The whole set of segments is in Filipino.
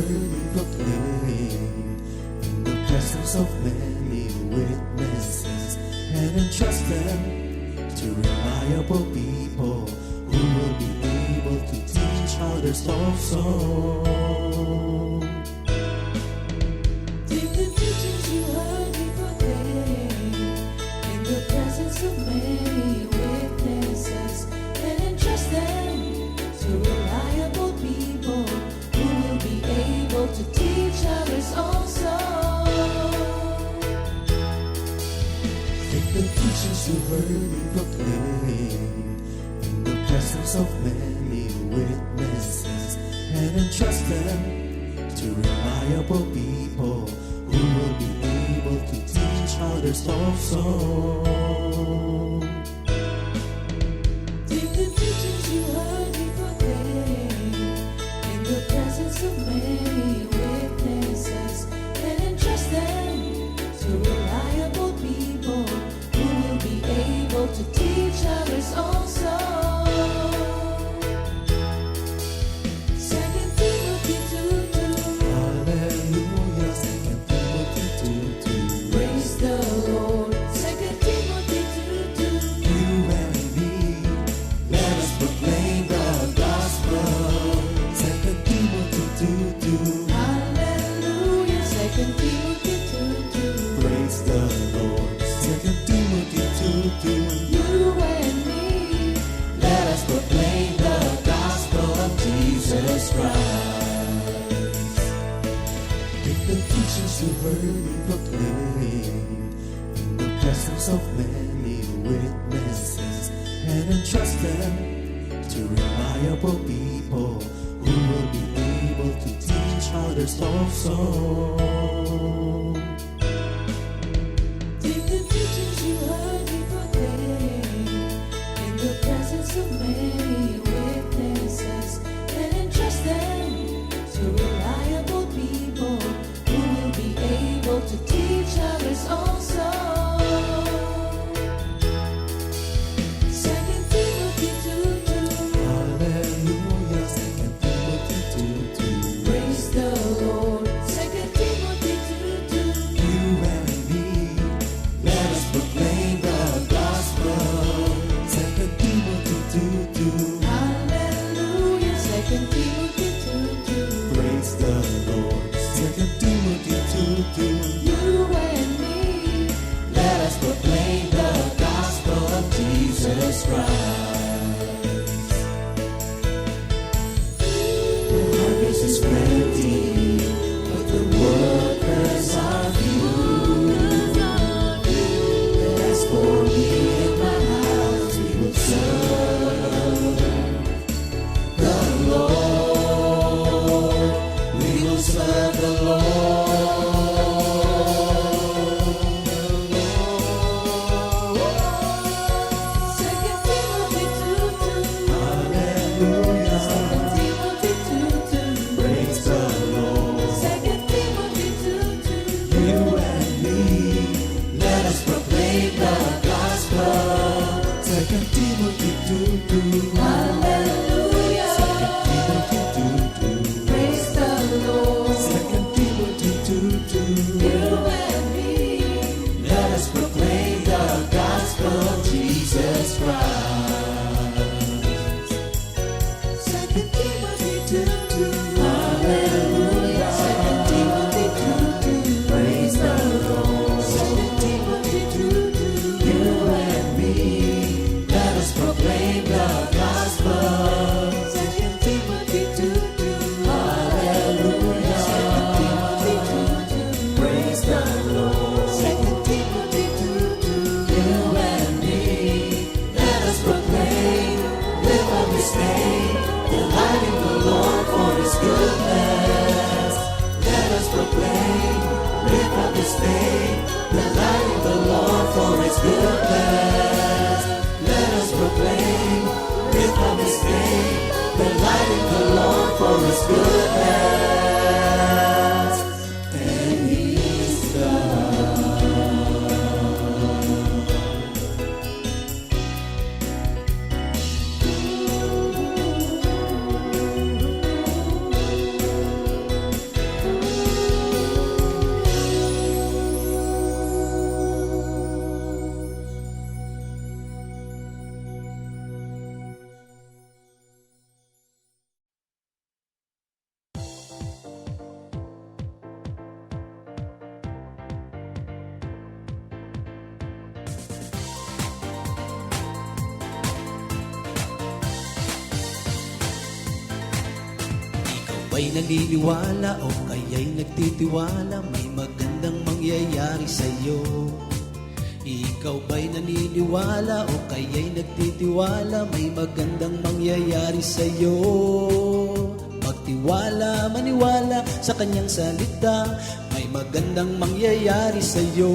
worthy proclaim in the presence of many witnesses, and entrust them to reliable people who will be able to teach others also. Take the teachings you heard me proclaim in the presence of many witnesses, and entrust them to reliable people who will be able to teach others also. Take the teachings you heard me proclaim in the presence of many witnesses, and entrust them to reliable people who will be able to teach others also. Take the teachings you heard me proclaim in the presence of many witnesses, and entrust them to reliable people who will be able to teach others also. 2 Timothy 2:2. Hallelujah, 2 Timothy 2:2. Praise the Lord. 2 Timothy 2:2. You and me, let us proclaim the gospel. 2 Timothy 2:2. Hallelujah. 2 Timothy 2:2. Praise the Lord. 2 Timothy 2:2. You and me, Let us proclaim the gospel of Jesus Christ. Take the teachings you heard me proclaim in the presence of many witnesses, and entrust them to reliable people who will be able to teach others also. take the teachings you heard me proclaim in the presence of many witnesses, and entrust them to reliable people who will be able to teach others also. 2 Timothy 2:2. Hallelujah, 2 Timothy 2:2. Praise the Lord. 2 Timothy 2:2. You and me, let us proclaim the gospel. 2 Timothy 2:2. Hallelujah. 2 Timothy 2:2. Praise the Lord. 2 Timothy 2:2. You and me, Let us proclaim the gospel of Jesus Christ. The harvest is plenty, but the workers are few. But as for me and my house, we will serve the Lord. We will serve the Lord. 2 Timothy 2:2. Hallelujah. 2 Timothy 2:2. Praise the Lord. 2 Timothy 2:2. You and me, let us proclaim the gospel. 2 Timothy 2:2. Hallelujah. 2 Timothy 2:2. Praise the Lord. 2 Timothy 2:2. You and me, Let us proclaim the gospel of Jesus Christ. 2 Timothy 2:2. Hallelujah. 2 Timothy 2:2. Praise the Lord. 2 Timothy 2:2. You and me, let us proclaim the gospel. 2 Timothy 2:2. Hallelujah. 2 Timothy 2:2. Praise the Lord. 2 Timothy 2:2. You and me, let us proclaim, live on this day, delighting the Lord for His goodness. Let us proclaim, live on this day, delighting the Lord for His goodness. Let us proclaim, live on this day, delighting the Lord for His goodness. And His love. ba'y naniniwala o kaya'y nagtitiwala may magandang mangyayari sa'yo? Ikaw ba'y naniniwala o kaya'y nagtitiwala may magandang mangyayari sa'yo? Magtiwala, maniwala sa kanyang salita may magandang mangyayari sa'yo.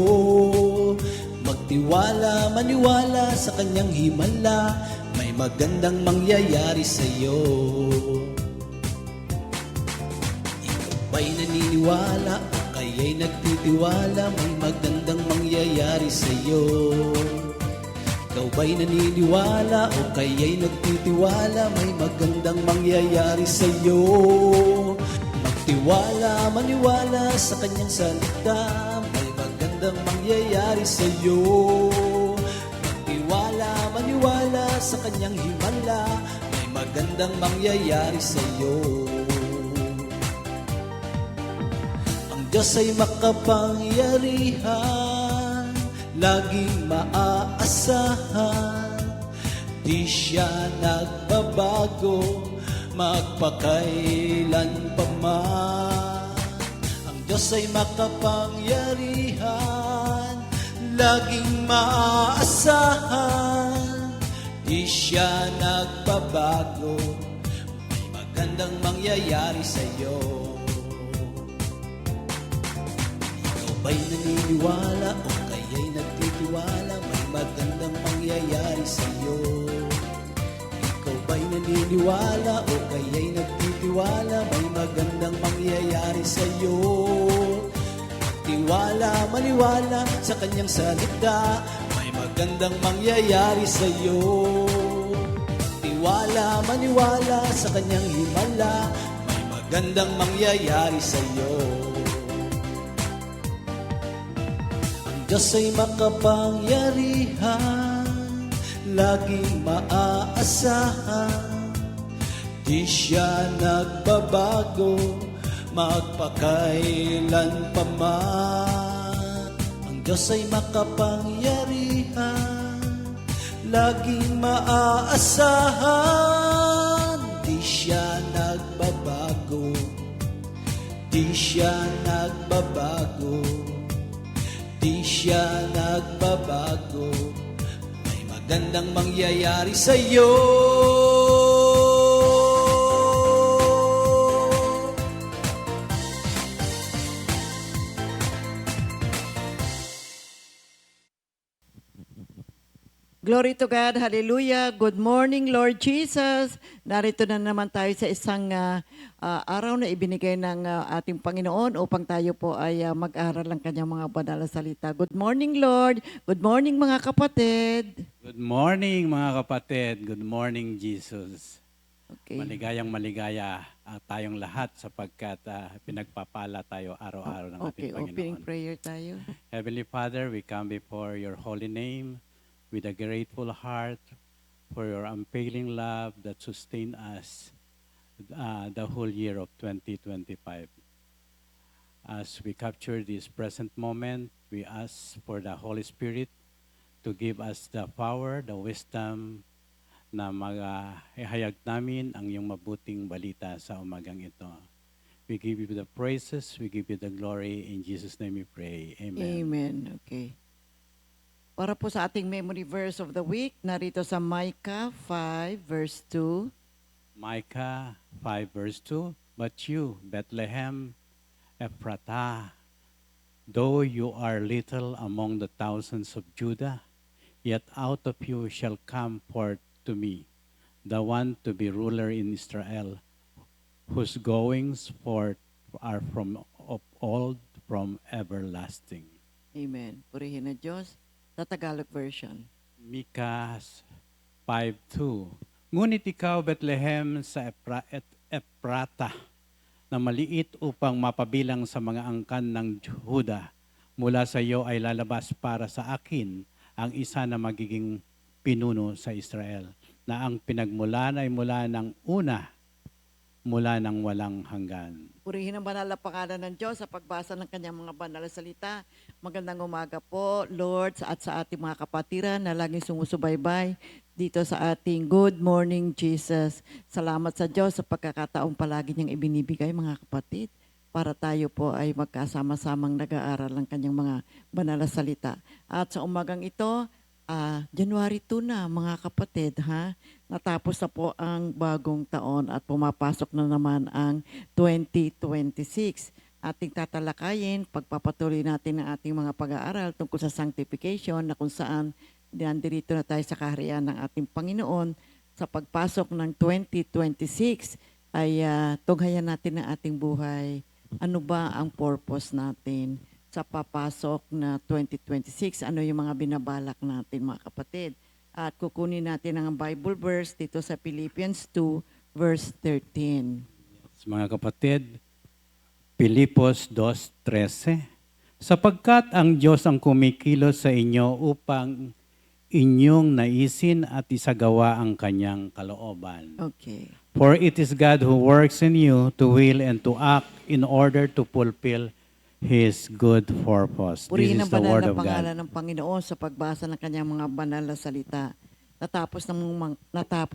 Magtiwala, maniwala sa kanyang himala may magandang mangyayari sa'yo. Ba'y naniniwala o kaya'y nagtitiwala may magandang mangyayari sa'yo? Ikaw ba'y naniniwala o kaya'y nagtitiwala may magandang mangyayari sa'yo? Magtiwala, maniwala sa kanyang salita may magandang mangyayari sa'yo. Magtiwala, maniwala sa kanyang himala may magandang mangyayari sa'yo. Diyos ay makapangyarihan, laging maaasahan. Di siya nagbabago, magpakailan pa man. Ang Diyos ay makapangyarihan, laging maaasahan. Di siya nagbabago, may magandang mangyayari sa'yo. Ba'y naniniwala o kaya'y nagtitiwala may magandang mangyayari sa'yo? Ikaw ba'y naniniwala o kaya'y nagtitiwala may magandang mangyayari sa'yo? Tiwala, maniwala sa kanyang salita may magandang mangyayari sa'yo. Tiwala, maniwala sa kanyang himala may magandang mangyayari sa'yo. Diyos ay makapangyarihan, laging maaasahan. Di siya nagbabago, magpakailan pa man. Ang Diyos ay makapangyarihan, laging maaasahan. Di siya nagbabago, di siya nagbabago. Di siya nagbabago, may magandang mangyayari sa'yo. Glory to God, hallelujah. Good morning, Lord Jesus. Narito na naman tayo sa isang araw na ibinigay ng ating Panginoon upang tayo po ay mag-aral ng kanyang mga banal na salita. Good morning, Lord. Good morning, mga kapatid. Good morning mga kapatid. Good morning Jesus. Okay. Maligayang maligaya tayong lahat sapagkat pinagpapala tayo araw-araw ng Okay, ating opening Panginoon. prayer tayo. Heavenly Father, we come before your holy name with a grateful heart for your unfailing love that sustained us the whole year of 2025. As we capture this present moment, we ask for the Holy Spirit to give us the power, the wisdom na ihayag namin ang iyong mabuting balita sa umagang ito. We give you the praises, we give you the glory. In Jesus' name we pray. Amen. Amen. Okay. Para po sa ating memory verse of the week, narito sa Micah 5 verse 2. Micah 5 verse 2, But you, Bethlehem, Ephratah, though you are little among the thousands of Judah, yet out of you shall come forth to me the one to be ruler in Israel, whose goings forth are from of old, from everlasting. Amen. Purihin na Diyos. Sa Tagalog version. Micah 5:2. Ngunit ikaw, Bethlehem, sa Ephrata, na maliit upang mapabilang sa mga angkan ng Huda, mula sa iyo ay lalabas para sa akin ang isa na magiging pinuno sa Israel, na ang pinagmulan ay mula ng una, mula ng walang hanggan. Purihin ang banal na pangalan ng Diyos sa pagbasa ng kanyang mga banal na salita. Magandang umaga po, Lord, at sa ating mga kapatiran na laging sumusubaybay dito sa ating Good Morning Jesus. Salamat sa Diyos sa pagkakataong palagi niyang ibinibigay mga kapatid para tayo po ay magkasama-samang nag-aaral ng kanyang mga banal na salita. At sa umagang ito, January 2 na mga kapatid, ha? Natapos na po ang bagong taon at pumapasok na naman ang 2026. Ating tatalakayin, pagpapatuloy natin ang ating mga pag-aaral tungkol sa sanctification na kung saan nandirito na tayo sa kaharian ng ating Panginoon. Sa pagpasok ng 2026 ay tunghayan natin ang ating buhay. Ano ba ang purpose natin sa papasok na 2026? Ano yung mga binabalak natin mga kapatid? At kukunin natin ang Bible verse dito sa Philippians 2 verse 13. Mga kapatid, Pilipos 2:13, sapagkat ang Diyos ang kumikilos sa inyo upang inyong naisin at isagawa ang kanyang kalooban. Okay. For it is God who works in you to will and to act in order to fulfill His good purpose. This Purihin is ang the banal word na of pangalan God. ng Panginoon sa pagbasa ng kanyang mga banal na salita. Natapos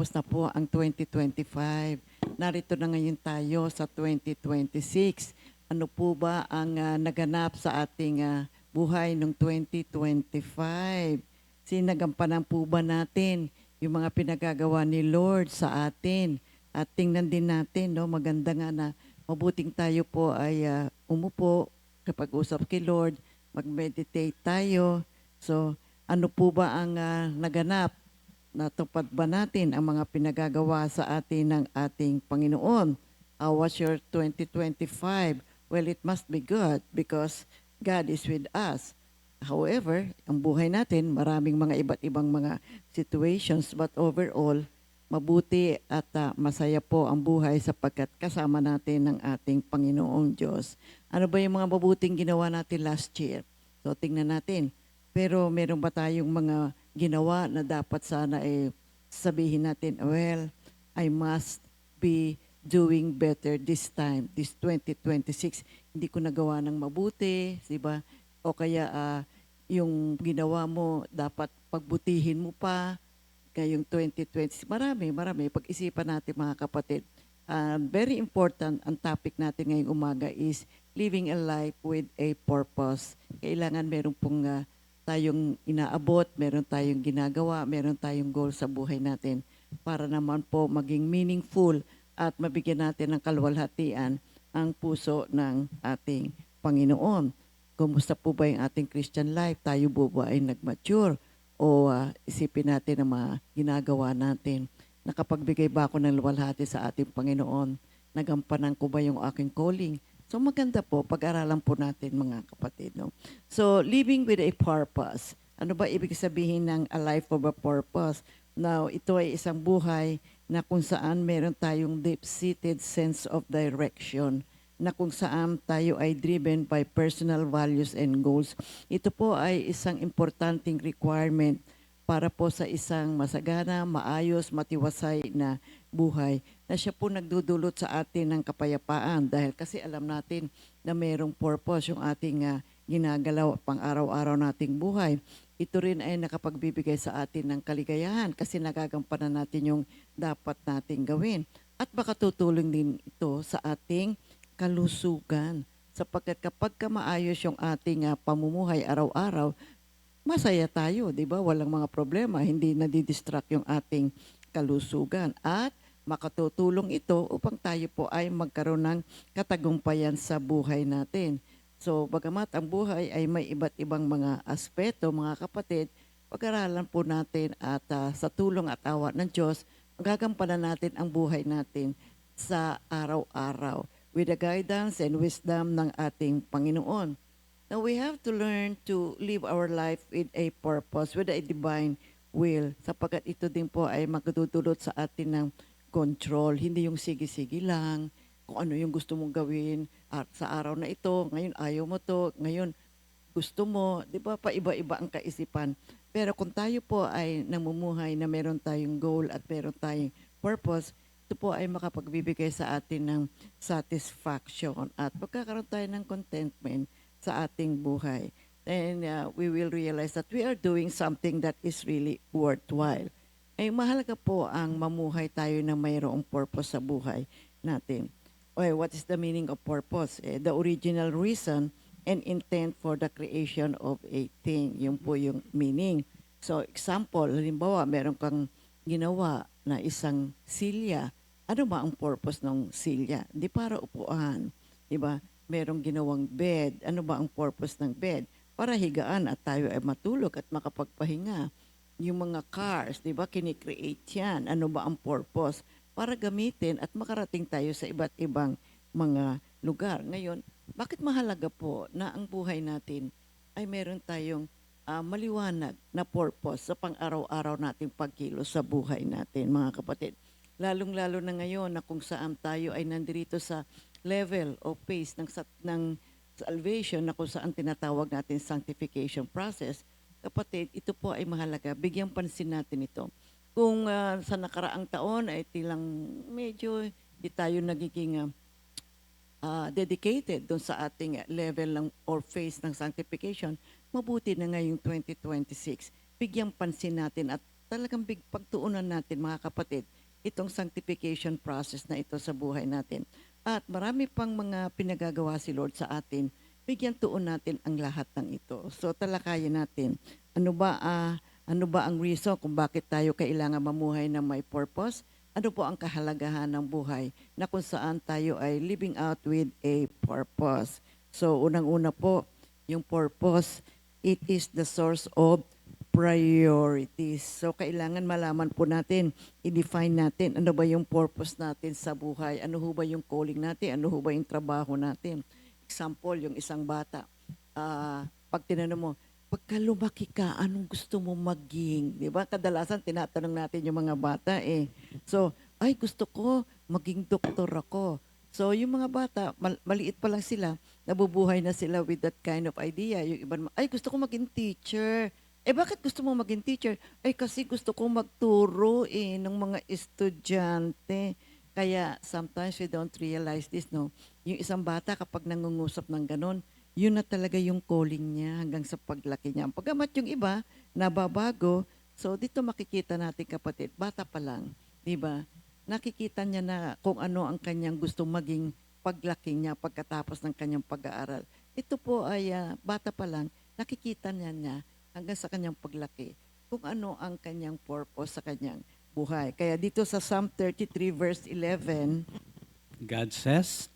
na po ang 2025. Narito na ngayon tayo sa 2026. Ano po ba ang naganap sa ating buhay noong 2025? Sinagampanan po ba natin yung mga pinagagawa ni Lord sa atin? At tingnan din natin, no, maganda nga na mabuting tayo po ay umupo kapag usap kay Lord, mag-meditate tayo. So, ano po ba ang naganap? Natupad ba natin ang mga pinagagawa sa atin ng ating Panginoon? How was your 2025? Well, it must be good because God is with us. However, ang buhay natin, maraming mga iba't ibang mga situations, but overall, mabuti at masaya po ang buhay sapagkat kasama natin ng ating Panginoong Diyos. Ano ba yung mga mabuting ginawa natin last year? So, tingnan natin. Pero meron ba tayong mga ginawa na dapat sana sabihin natin, well, I must be doing better this time, this 2026. Hindi ko nagawa ng mabuti, di ba? O kaya yung ginawa mo, dapat pagbutihin mo pa ngayong 2026. Marami. Pag-isipan natin mga kapatid. Very important, ang topic natin ngayong umaga is living a life with a purpose. Kailangan meron pong tayong inaabot, meron tayong ginagawa, meron tayong goal sa buhay natin para naman po maging meaningful at mabigyan natin ng kaluwalhatian ang puso ng ating Panginoon. Kumusta po ba yung ating Christian life? Tayo po ba ay nag-mature? O isipin natin ang mga ginagawa natin. Nakapagbigay ba ako ng luwalhati sa ating Panginoon? Nagampanan ko ba yung aking calling? So maganda po, pag-aralan po natin mga kapatid. No? So living with a purpose. Ano ba ibig sabihin ng a life of a purpose? Now, ito ay isang buhay na kung saan meron tayong deep-seated sense of direction, na kung saan tayo ay driven by personal values and goals. Ito po ay isang importanteng requirement para po sa isang masagana, maayos, matiwasay na buhay, na siya po nagdudulot sa atin ng kapayapaan dahil kasi alam natin na mayroong purpose yung ating ginagalaw pang araw-araw nating buhay. Ito rin ay nakapagbibigay sa atin ng kaligayahan kasi nagagampanan natin yung dapat nating gawin. At baka tutulong din ito sa ating kalusugan. Sapagkat kapag maayos yung ating pamumuhay araw-araw, masaya tayo, di ba? Walang mga problema, hindi nadidistract yung ating kalusugan. At makatutulong ito upang tayo po ay magkaroon ng katagumpayan sa buhay natin. So, bagamat ang buhay ay may iba't ibang mga aspeto, mga kapatid, pag-aralan po natin at sa tulong at awa ng Diyos, magagampanan natin ang buhay natin sa araw-araw with the guidance and wisdom ng ating Panginoon. Now, we have to learn to live our life with a purpose, with a divine will, sapagkat ito din po ay magdudulot sa atin ng control, hindi yung sige-sige lang, kung ano yung gusto mong gawin at sa araw na ito, ngayon ayaw mo to, ngayon gusto mo, di ba, paiba-iba ang kaisipan. Pero kung tayo po ay namumuhay na meron tayong goal at meron tayong purpose, ito po ay makapagbibigay sa atin ng satisfaction at magkakaroon tayo ng contentment sa ating buhay. And we will realize that we are doing something that is really worthwhile. ay mahalaga po ang mamuhay tayo na mayroong purpose sa buhay natin. Okay, what is the meaning of purpose? The original reason and intent for the creation of a thing. Yun po yung meaning. So, example, halimbawa, meron kang ginawa na isang silya. Ano ba ang purpose ng silya? Di para upuan. Di ba? Merong ginawang bed. Ano ba ang purpose ng bed? Para higaan at tayo ay matulog at makapagpahinga. Yung mga cars, di ba, kinikreate yan. Ano ba ang purpose? Para gamitin at makarating tayo sa iba't ibang mga lugar. Ngayon, bakit mahalaga po na ang buhay natin ay meron tayong maliwanag na purpose sa pang-araw-araw nating pagkilos sa buhay natin, mga kapatid. Lalong-lalo na ngayon na kung saan tayo ay nandito sa level o pace ng salvation na kung saan tinatawag natin sanctification process. Kapatid, ito po ay mahalaga. Bigyang pansin natin ito. Kung sa nakaraang taon ay tilang medyo di tayo nagiging dedicated doon sa ating level ng or phase ng sanctification, mabuti na ngayong 2026. Bigyang pansin natin at talagang pagtuunan natin, mga kapatid, itong sanctification process na ito sa buhay natin. At marami pang mga pinagagawa si Lord sa atin. Bigyan tuon natin ang lahat ng ito. So talakayin natin, ano ba ang reason kung bakit tayo kailangan mamuhay na may purpose? Ano po ang kahalagahan ng buhay na kung saan tayo ay living out with a purpose? So unang-una po, yung purpose, it is the source of priorities. So kailangan malaman po natin, i-define natin ano ba yung purpose natin sa buhay, ano ho ba yung calling natin, ano ho ba yung trabaho natin. Example, yung isang bata, pag tinanong mo, pagka lumaki ka, anong gusto mo maging? Di ba? Kadalasan tinatanong natin yung mga bata eh. So, ay gusto ko maging doktor ako. So, yung mga bata, maliit pa lang sila, nabubuhay na sila with that kind of idea. Yung iba naman, ay gusto ko maging teacher. Eh bakit gusto mo maging teacher? Ay kasi gusto ko magturo ng mga estudyante. Kaya sometimes we don't realize this, no? Yung isang bata kapag nangungusap ng ganon, yun na talaga yung calling niya hanggang sa paglaki niya. Pagamat yung iba, nababago. So dito makikita natin, kapatid, bata pa lang, di ba? Nakikita niya na kung ano ang kanyang gusto maging paglaki niya pagkatapos ng kanyang pag-aaral. Ito po ay bata pa lang, nakikita niya hanggang sa kanyang paglaki kung ano ang kanyang purpose sa kanyang buhay. Kaya dito sa Psalm 33 verse 11, God says,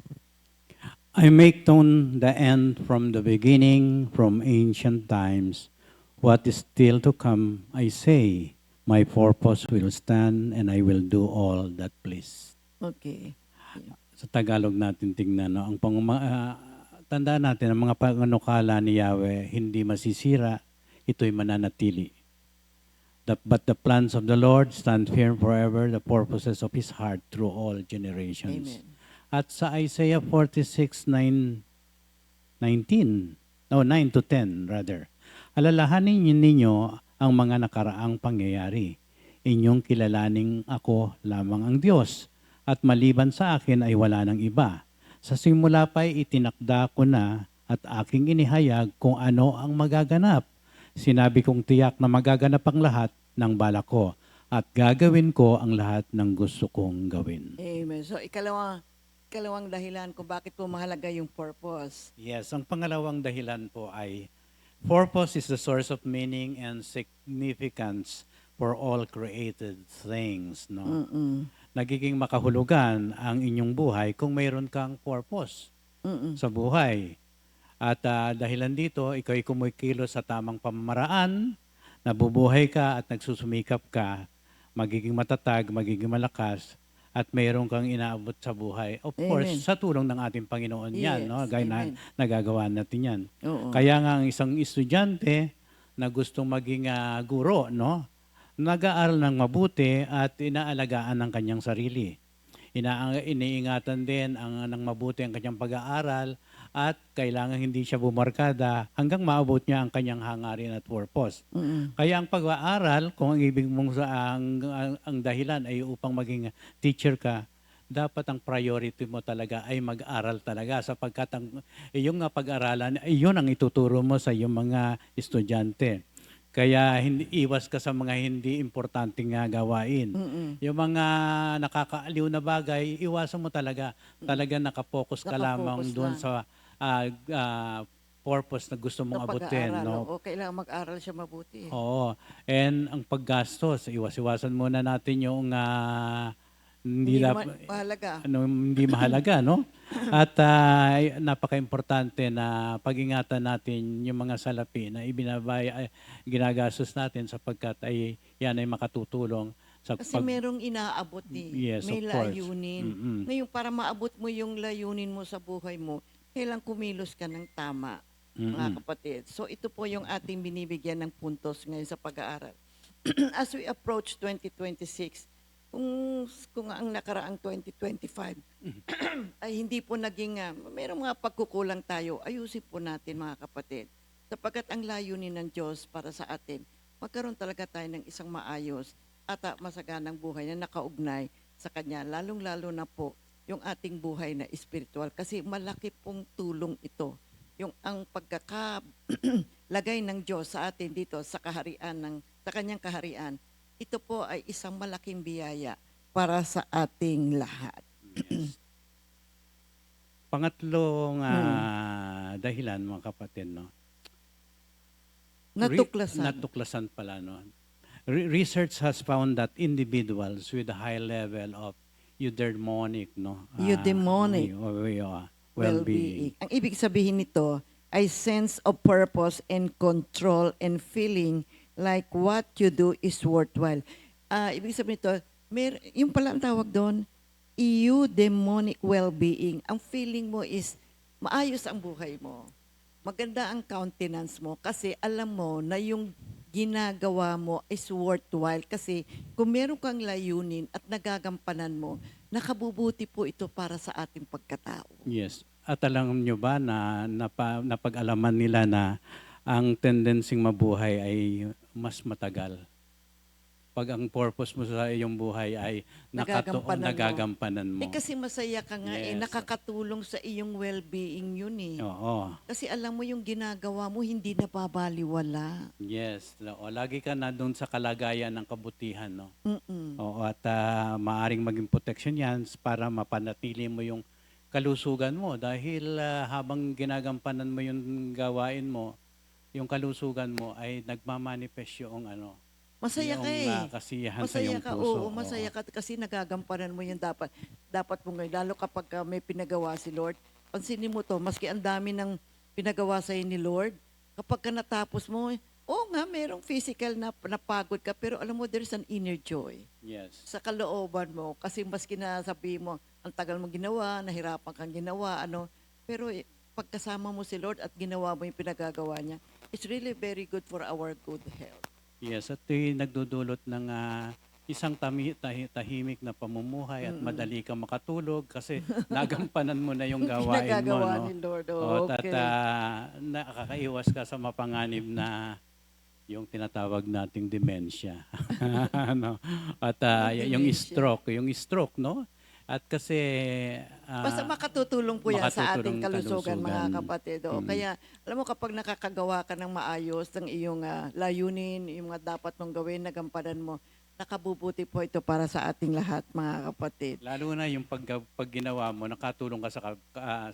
I make known the end from the beginning, from ancient times. What is still to come, I say, my purpose will stand and I will do all that please. okay. Sa Tagalog natin tingnan, no? Tandaan natin, ang mga panganukala ni Yahweh, hindi masisira, ito'y mananatili. But the plans of the Lord stand firm forever, the purposes of His heart through all generations. Amen. At sa Isaiah 46, 9 to 10 rather, alalahanin ninyo ang mga nakaraang pangyayari. Inyong kilalaning ako lamang ang Diyos, at maliban sa akin ay wala nang iba. Sa simula pa'y itinakda ko na at aking inihayag kung ano ang magaganap. Sinabi kong tiyak na magaganap ang lahat ng balak ko at gagawin ko ang lahat ng gusto kong gawin. Amen. So ikalawang dahilan kung bakit po mahalaga yung purpose. Yes, ang pangalawang dahilan po ay purpose is the source of meaning and significance for all created things. No? Nagiging makahulugan ang inyong buhay kung mayroon kang purpose sa buhay. At dahilan dito, ikaw ay kumikilos sa tamang pamamaraan, nabubuhay ka at nagsusumikap ka, magiging matatag, magiging malakas, at mayroon kang inaabot sa buhay. Of course, Amen. sa tulong ng ating Panginoon yan, Yes, no? Gaya na amen. nagagawa natin yan. Oo. Kaya nga ang isang estudyante na gustong maging guro, no? Nag-aaral ng mabuti at inaalagaan ng kanyang sarili. Iniingatan din ng mabuti ang kanyang pag-aaral at kailangan hindi siya bumarkada hanggang maabot niya ang kanyang hangarin at purpose. Kaya ang pag-aaral, kung ang ibig mong ang dahilan ay upang maging teacher ka, dapat ang priority mo talaga ay mag-aral talaga sapagkat ang iyong pag-aralan ay yun ang ituturo mo sa iyong mga estudyante. Kaya hindi, iwas ka sa mga hindi importanteng gawain. Yung mga nakakaaliw na bagay, iwasan mo talaga. Talaga nakapokus ka lamang Naka-focus doon lang. sa purpose na gusto Sa mong abutin, pag-aaral, no? oo, kailangan mag-aral siya mabuti. Oo. And ang paggastos, iwas-iwasan muna natin yung hindi Hindi naman dap- mahalaga. hindi mahalaga, no? At napaka-importante na pag-ingatan natin yung mga salapi na ginagastos natin sapagkat yan ay makatutulong sa Kasi merong inaabot Yes, may of course. layunin. Mm-mm. Ngayon, para maabot mo yung layunin mo sa buhay mo, kailangan kumilos ka ng tama, mga Mm-mm. kapatid. So ito po yung ating binibigyan ng puntos ngayon sa pag-aaral. As we approach 2026, kung ang nakaraang 2025 ay hindi po naging, mayroong mga pagkukulang tayo, ayusin po natin mga kapatid. Sapagkat ang layunin ng Diyos para sa atin, magkaroon talaga tayo ng isang maayos at masaganang buhay na nakaugnay sa Kanya. Lalong-lalo na po yung ating buhay na espiritual. Kasi malaki pong tulong ito. Yung ang pagkakalagay ng Diyos sa atin dito sa sa Kanyang kaharian, ito po ay isang malaking biyaya para sa ating lahat. Yes. Pangatlong dahilan, mga kapatid, no? Natuklasan. Natuklasan pala, no? Research has found that individuals with a high level of eudaimonic, no? Eudaimonic well-being. well-being. Ang ibig sabihin nito ay sense of purpose and control and feeling like what you do is worthwhile. Ibig sabihin nito, yung pala ang tawag doon, eudaimonic well-being. Ang feeling mo is maayos ang buhay mo. Maganda ang countenance mo kasi alam mo na yung ginagawa mo is worthwhile kasi kung meron kang layunin at nagagampanan mo, nakabubuti po ito para sa ating pagkatao. Yes. At alam nyo ba na napag-alaman nila na ang tendensing mabuhay ay mas matagal? Pag ang purpose mo sa iyong buhay ay nagagampanan mo. Kasi masaya ka nga Yes. nakakatulong sa iyong well-being yun Oo. Kasi alam mo yung ginagawa mo hindi nababaliwala. Yes. O, lagi ka na doon sa kalagayan ng kabutihan, no? Mm-mm. Oo, at maaring maging protection yan para mapanatili mo yung kalusugan mo dahil habang ginagampanan mo yung gawain mo, yung kalusugan mo ay nagmamanifest yung Masaya ka yung kasiyahan sa Masaya iyong ka, puso. oo, masaya ka kasi nagagampanan mo yung dapat mo ngayon. Lalo kapag may pinagawa si Lord. Pansinin mo to, maski ang dami ng pinagawa sa'yo ni Lord, kapag ka natapos mo, merong physical na napagod ka, pero alam mo, there's an inner joy Yes. sa kalooban mo. Kasi maski na sabi mo, ang tagal mo ginawa, nahirapan kang ginawa, pero pagkasama mo si Lord at ginawa mo yung pinagagawa niya, it's really very good for our good health. Yes, at nagdudulot ng isang tahimik na pamumuhay at madali kang makatulog kasi nagampanan mo na yung gawain mo. Pinagagawa No? ni Lord. At Okay. nakakaiwas ka sa mapanganib na yung tinatawag nating dementia. Ano? At yung Dementia. stroke, no? At kasi Basta makatutulong po yan sa ating kalusugan, mga kalusugan. kapatid. Kaya, alam mo, kapag nakakagawa ka ng maayos ng iyong layunin, yung mga dapat mong gawin, nagampanan mo, nakabubuti po ito para sa ating lahat, mga kapatid. Lalo na yung pag ginawa mo, nakatulong ka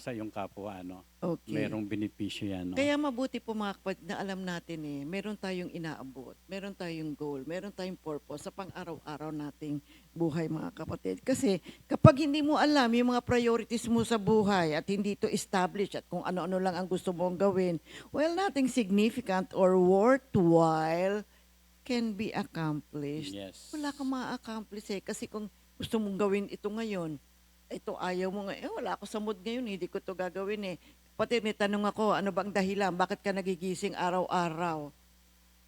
sa iyong kapwa, no? Okay. Merong benepisyo yan, no? Kaya mabuti po, mga kapatid, na alam natin meron tayong inaabot, meron tayong goal, meron tayong purpose sa pang-araw-araw nating buhay, mga kapatid. Kasi kapag hindi mo alam yung mga priorities mo sa buhay at hindi ito established at kung ano-ano lang ang gusto mong gawin, well, nothing significant or worthwhile can be accomplished. Yes. Wala kang ma-accomplish kasi kung gusto mong gawin ito ngayon, ito ayaw mo ngayon, wala ako sa mood ngayon, hindi ko ito gagawin Pati may tanong ako, ano bang dahilan? Bakit ka nagigising araw-araw?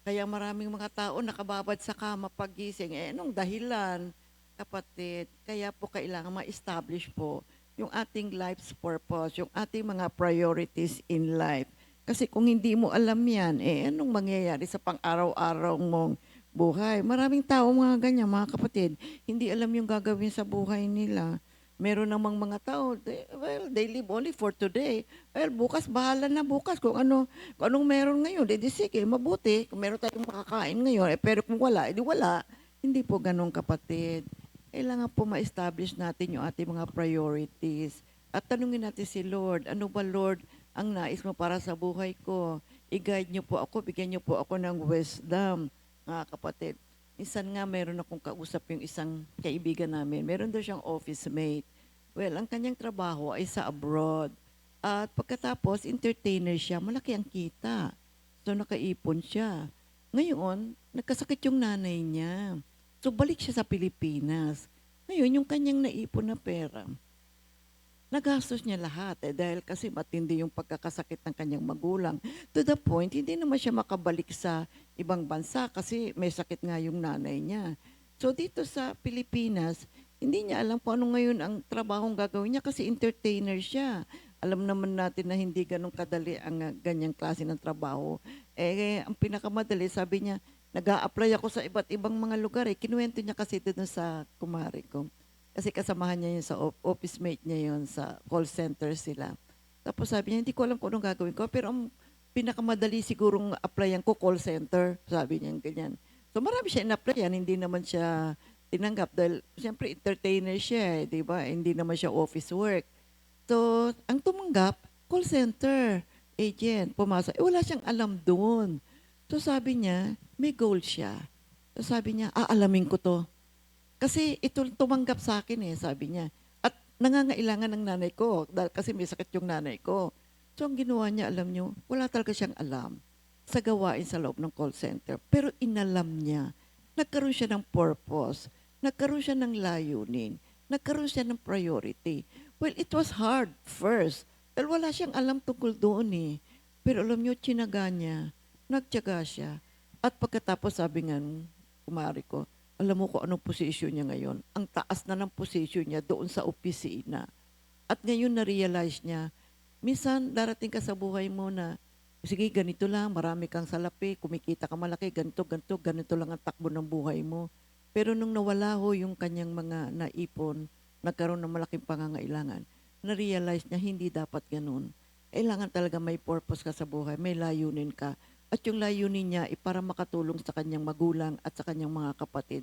Kaya maraming mga tao nakababad sa kama paggising. Anong dahilan, kapatid? Kaya po kailangan ma-establish po yung ating life's purpose, yung ating mga priorities in life. Kasi kung hindi mo alam yan, anong mangyayari sa pang-araw-araw mong buhay? Maraming tao mga ganyan, mga kapatid, hindi alam yung gagawin sa buhay nila. Meron namang mga tao, they live only for today. Well, bukas, bahala na bukas. Kung anong meron ngayon, di sige, mabuti. Kung meron tayong makakain ngayon, pero kung wala, edi wala. Hindi po ganun, kapatid. Kailangan po ma-establish natin yung ating mga priorities. At tanungin natin si Lord, ano ba Lord ang nais mo para sa buhay ko? I-guide niyo po ako, bigyan niyo po ako ng wisdom, mga kapatid. Minsan nga meron akong kausap yung isang kaibigan namin. Meron daw siyang office mate. Well, ang kanyang trabaho ay sa abroad. At pagkatapos, entertainer siya. Malaki ang kita. So, nakaipon siya. Ngayon, nagkasakit yung nanay niya. So, balik siya sa Pilipinas. Ngayon, yung kanyang naipon na pera, nagastos niya lahat dahil kasi matindi yung pagkakasakit ng kanyang magulang. To the point, hindi naman siya makabalik sa ibang bansa kasi may sakit nga yung nanay niya. So dito sa Pilipinas, hindi niya alam kung ano ngayon ang trabahong gagawin niya kasi entertainer siya. Alam naman natin na hindi ganun kadali ang ganyang klase ng trabaho. Ang pinakamadali, sabi niya, nag-a-apply ako sa iba't ibang mga lugar. Kinuwento niya kasi doon sa kumari ko. Kasi kasamahan niya yun sa office mate niya yun, sa call center sila. Tapos sabi niya, hindi ko alam kung anong gagawin ko, pero ang pinakamadali sigurong applyan ko, call center. Sabi niya, ganyan. So marami siya in-applyan, hindi naman siya tinanggap dahil siyempre entertainer siya, di ba? Hindi naman siya office work. So, ang tumanggap, call center, agent, pumasok. Wala siyang alam doon. So sabi niya, may goal siya. So sabi niya, aalamin ko to. Kasi ito tumanggap sa akin sabi niya. At nangangailangan ng nanay ko dahil kasi may sakit yung nanay ko. So ang ginawa niya, alam niyo, wala talaga siyang alam sa gawain sa loob ng call center. Pero inalam niya, nagkaroon siya ng purpose, nagkaroon siya ng layunin, nagkaroon siya ng priority. Well, it was hard first dahil wala siyang alam tungkol doon Pero alam niyo, tsinaga niya, nagtiyaga siya. At pagkatapos sabi nga, kumari ko, alam mo kung anong posisyon niya ngayon. Ang taas na ng posisyon niya doon sa opisina. At ngayon na-realize niya, minsan darating ka sa buhay mo na, sige, ganito lang, marami kang salapi, kumikita ka malaki, ganito lang ang takbo ng buhay mo. Pero nung nawala yung kanyang mga naipon, nagkaroon ng malaking pangangailangan, na-realize niya hindi dapat ganun. Kailangan talaga may purpose ka sa buhay, may layunin ka. At yung layunin niya ay para makatulong sa kanyang magulang at sa kanyang mga kapatid.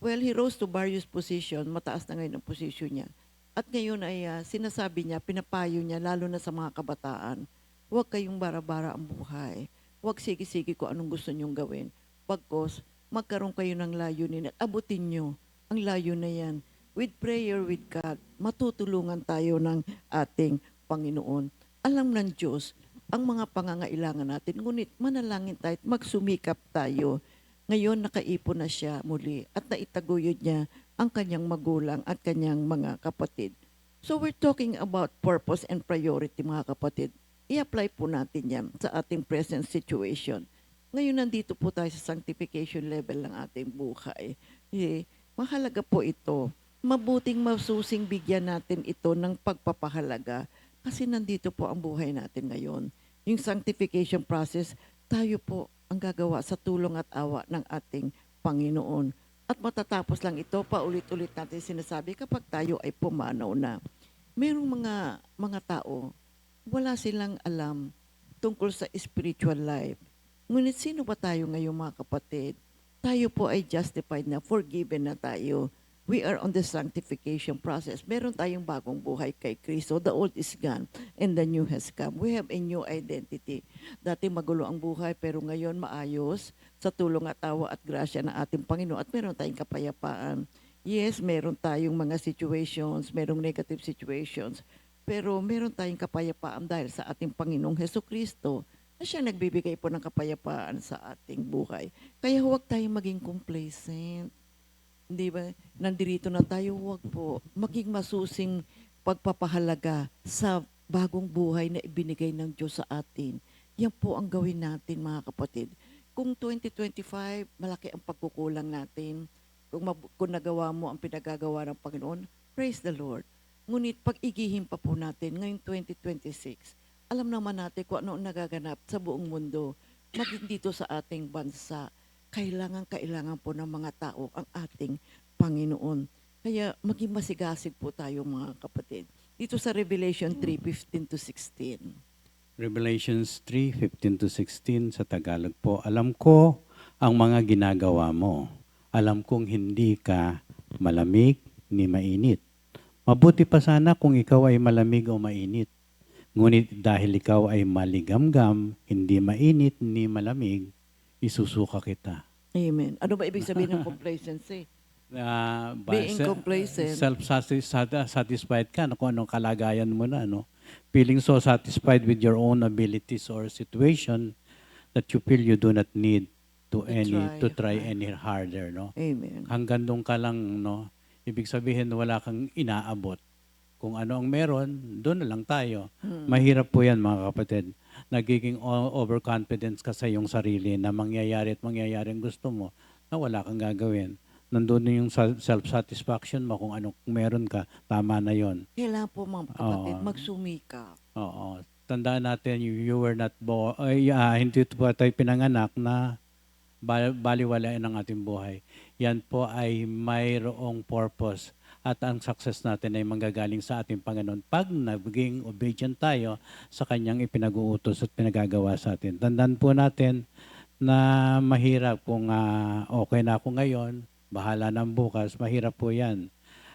Well, he rose to various position. Mataas na ngayon ang position niya. At ngayon ay sinasabi niya, pinapayo niya, lalo na sa mga kabataan, huwag kayong bara-bara ang buhay. Huwag sige-sige kung anong gusto niyong gawin. Pagkos, magkaroon kayo ng layunin at abutin niyo ang layunin na yan. With prayer with God, matutulungan tayo ng ating Panginoon. Alam ng Diyos ang mga pangangailangan natin. Ngunit manalangin tayo at magsumikap tayo. Ngayon nakaipon na siya muli at naitaguyod niya ang kanyang magulang at kanyang mga kapatid. So we're talking about purpose and priority, mga kapatid. I-apply po natin yan sa ating present situation. Ngayon nandito po tayo sa sanctification level ng ating buhay. Mahalaga po ito. Mabuting masusing bigyan natin ito ng pagpapahalaga kasi nandito po ang buhay natin ngayon. Yung sanctification process, tayo po ang gagawa sa tulong at awa ng ating Panginoon. At matatapos lang ito, paulit-ulit natin sinasabi kapag tayo ay pumanaw na. Merong mga tao, wala silang alam tungkol sa spiritual life. Ngunit sino ba tayo ngayon, mga kapatid? Tayo po ay justified na, forgiven na tayo. We are on the sanctification process. Meron tayong bagong buhay kay Kristo. The old is gone and the new has come. We have a new identity. Dati magulo ang buhay pero ngayon maayos sa tulong at awa at grasya ng ating Panginoon at meron tayong kapayapaan. Yes, meron tayong mga situations, merong negative situations, pero meron tayong kapayapaan dahil sa ating Panginoong Hesukristo na siya nagbibigay po ng kapayapaan sa ating buhay. Kaya huwag tayong maging complacent. Hindi ba? Nandirito na tayo, huwag po. Maging masusing pagpapahalaga sa bagong buhay na ibinigay ng Diyos sa atin. Yan po ang gawin natin, mga kapatid. Kung 2025, malaki ang pagkukulang natin. Kung nagawa mo ang pinagagawa ng Panginoon, praise the Lord. Ngunit pag-igihin pa po natin ngayong 2026, alam naman natin kung ano ang nagaganap sa buong mundo, maging dito sa ating bansa. Kailangan po ng mga tao ang ating Panginoon. Kaya maging masigasig po tayo mga kapatid. Dito sa Revelation 3:15 to 16. Revelations 3:15 to 16 sa Tagalog po. Alam ko ang mga ginagawa mo. Alam kong hindi ka malamig ni mainit. Mabuti pa sana kung ikaw ay malamig o mainit. Ngunit dahil ikaw ay maligamgam, hindi mainit ni malamig, isusuka kita. Amen. Ano ba ibig sabihin ng complacency? Being complacent. Self-satisfied ka kung anong kalagayan mo na, no? Feeling so satisfied with your own abilities or situation that you feel you do not need to try any harder, no? Amen. Hanggang doon ka lang, no? Ibig sabihin wala kang inaabot. Kung ano ang meron, doon na lang tayo. Mahirap po yan, mga kapatid. Nagiging overconfidence ka sa iyong sarili na mangyayari at mangyayari ang gusto mo na wala kang gagawin. Nandun na yung self-satisfaction mo kung anong meron ka, tama na yon. Kailangan po mga kapatid Oo. magsumikap. Oo. Tandaan natin, you were not born, hindi po tayo pinanganak na baliwalain ang ating buhay. Yan po ay mayroong purpose at ang success natin ay manggagaling sa ating Panginoon pag naging obedient tayo sa Kanyang ipinag-uutos at pinagagawa sa atin. Tandaan po natin na mahirap kung okay na ako ngayon, bahala ng bukas, mahirap po yan.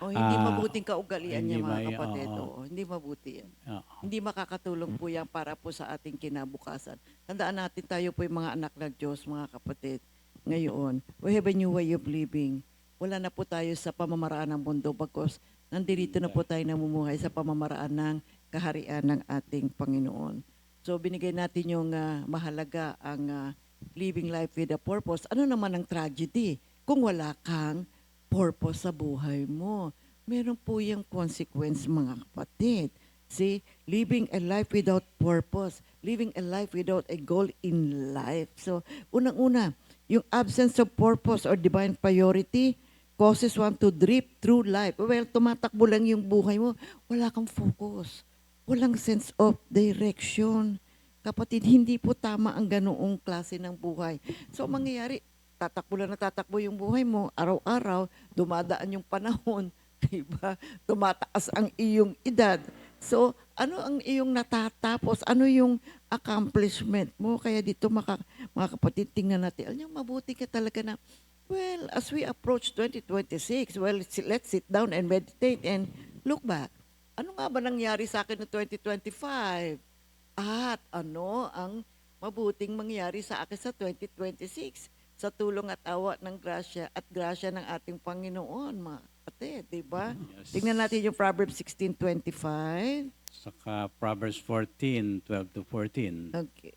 O hindi mabuting kaugalian hindi niya mga may- kapatid. oo. Oo, hindi mabuti yan. Oo. Hindi makakatulong po yan para po sa ating kinabukasan. Tandaan natin tayo po yung mga anak ng Diyos, mga kapatid. Ngayon, we have a new way of living. Wala na po tayo sa pamamaraan ng mundo bagkus nandito na po tayo namumuhay sa pamamaraan ng kaharian ng ating Panginoon. So binigay natin yung mahalaga ang living life with a purpose. Ano naman ang tragedy kung wala kang purpose sa buhay mo? Meron po yung consequence, mga kapatid. See, living a life without purpose, living a life without a goal in life. So, unang-una, yung absence of purpose or divine priority causes one to drift through life. Well, tumatakbo lang yung buhay mo, wala kang focus. Walang sense of direction. Kapatid, hindi po tama ang ganoong klase ng buhay. So, mangyayari, tatakbo lang na tatakbo yung buhay mo, araw-araw, dumadaan yung panahon, diba? Tumataas ang iyong edad. So, ano ang iyong natatapos? Ano yung accomplishment mo? Kaya dito, mga kapatid, tingnan natin. Alam niyo, mabuti ka talaga na, well, as we approach 2026, well, let's sit down and meditate and look back. Ano nga ba nangyari sa akin noong 2025? At ano ang mabuting mangyari sa akin sa 2026? Sa tulong at awa ng grasya at grasya ng ating Panginoon, mga kapatid, di ba? Yes. Tingnan natin yung Proverbs 16:25. Saka Proverbs 14:12 to 14. Okay.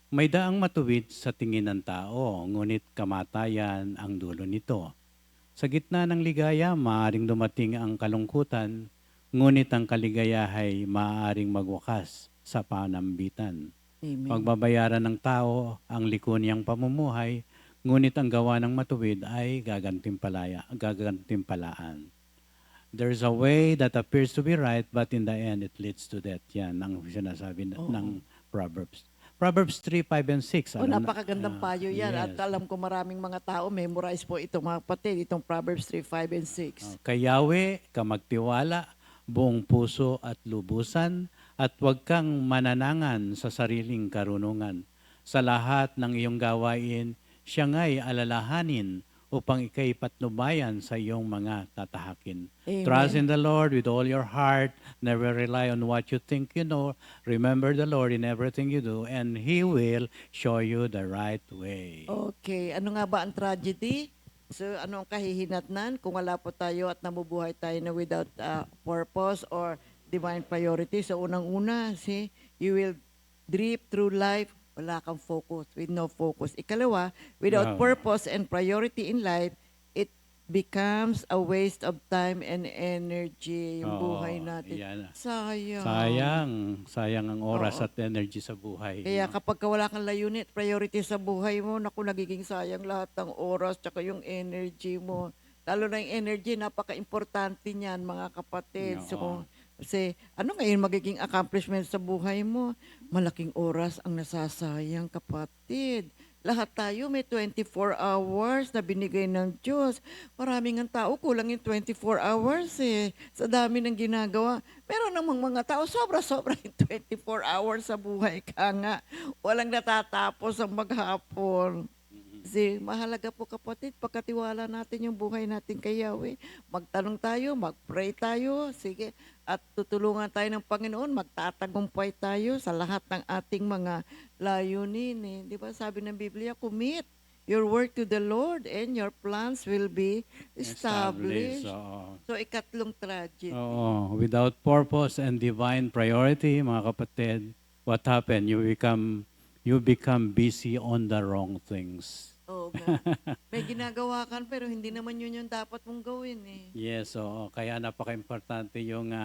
May daang matuwid sa tingin ng tao, ngunit kamatayan ang dulo nito. Sa gitna ng ligaya, maaaring dumating ang kalungkutan, ngunit ang kaligayahay maaaring magwakas sa panambitan. Amen. Pagbabayaran ng tao ang liko niyang pamumuhay, ngunit ang gawa ng matuwid ay gagantimpalaan. There's a way that appears to be right, but in the end, it leads to death. Yan ang sinasabi ng Proverbs. Proverbs 3:5 and 6. Oh, napakagandang payo yan. Yes. At alam ko maraming mga tao memorize po ito, mga kapatid, itong Proverbs 3:5 and 6. Kay Yahweh ka magtiwala, buong puso at lubusan, at huwag kang mananangan sa sariling karunungan. Sa lahat ng iyong gawain, siya nga'y alalahanin upang ikay patnubayan sa iyong mga tatahakin. Amen. Trust in the Lord with all your heart. Never rely on what you think you know. Remember the Lord in everything you do, and He will show you the right way. Okay, ano nga ba ang tragedy? So, ano ang kahihinatnan kung wala po tayo at nabubuhay tayo na without purpose or divine priority? So, unang-una, see, you will drift through life, wala kang focus, with no focus. Ikalawa, without Wow. purpose and priority in life, it becomes a waste of time and energy, yung Oo, buhay natin. yan. Sayang. Sayang ang oras Oo. at energy sa buhay. Kaya no? kapag wala kang layunin, priority sa buhay mo, naku, nagiging sayang lahat ng oras tsaka yung energy mo. Lalo na yung energy, napaka-importante niyan, mga kapatid. Oo. So, kasi ano ngayon magiging accomplishment sa buhay mo? Malaking oras ang nasasayang, kapatid. lahat tayo may 24 hours na binigay ng Diyos. Maraming ang tao, kulang yung 24 hours eh. Sa dami ng ginagawa. Meron namang mga tao, sobra-sobra yung 24 hours sa buhay ka nga. Walang natatapos ang maghapon. Kasi mahalaga po kapatid, pagkatiwala natin yung buhay natin kay Yahweh. Magtanong tayo, mag-pray tayo, sige. At tutulungan tayo ng Panginoon, magtatagumpay tayo sa lahat ng ating mga layunin. Eh. Di ba sabi ng Biblia, commit your work to the Lord and your plans will be established. Oo. So, ikatlong tragedy. Oo. Without purpose and divine priority, mga kapatid, what happened? You become busy on the wrong things. Oo nga. May ginagawa ka pero hindi naman yun yung dapat mong gawin eh. Yes, oo. Kaya napaka-importante yung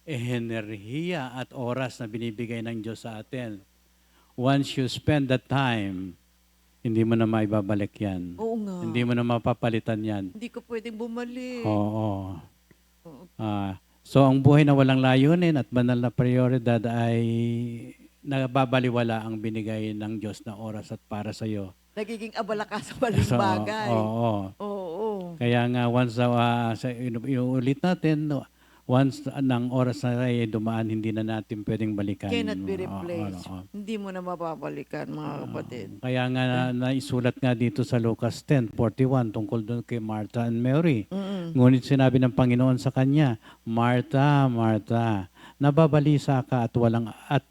enerhiya at oras na binibigay ng Diyos sa atin. Once you spend that time, hindi mo na maibabalik yan. Oo nga. Hindi mo na mapapalitan yan. Hindi ko pwedeng bumalik. Oo. Oo. So ang buhay na walang layunin at banal na prioridad ay nababaliwala ang binigay ng Diyos na oras at para sa iyo. Nagiging abala ka sa maling So, bagay. oo. Oo. Kaya nga once inuulit natin, once ng oras na ay dumaan, hindi na natin pwedeng balikan. Cannot be Oo, replaced. oo. Hindi mo na mababalikan, mga kapatid. Kaya nga naisulat nga dito sa Lucas 10:41 tungkol doon kay Martha and Mary. Ngunit sinabi ng Panginoon sa kanya, Martha, Martha, nababalisa ka at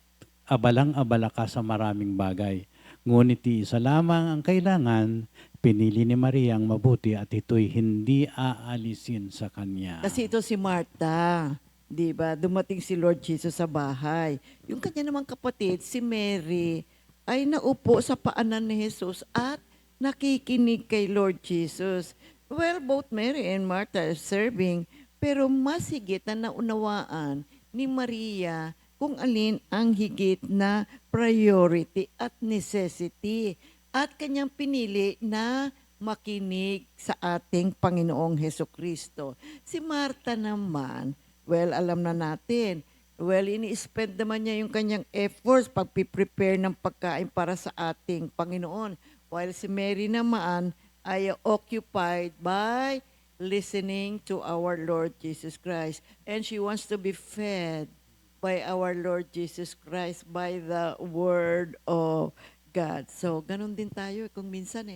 abalang-abala ka sa maraming bagay. Ngunit isa lamang ang kailangan, pinili ni Maria ang mabuti at ito'y hindi aalisin sa kanya. Kasi ito si Martha, di ba? Dumating si Lord Jesus sa bahay. Yung kanya namang kapatid, si Mary, ay naupo sa paanan ni Jesus at nakikinig kay Lord Jesus. Well, both Mary and Martha are serving, pero mas higit na naunawaan ni Maria kung alin ang higit na priority at necessity. At kanyang pinili na makinig sa ating Panginoong Hesukristo. Si Martha naman, well, alam na natin, well, ini-spend naman niya yung kanyang efforts pag-prepare ng pagkain para sa ating Panginoon. While si Mary naman ay occupied by listening to our Lord Jesus Christ. And she wants to be fed by our Lord Jesus Christ, by the Word of God. So, ganun din tayo kung minsan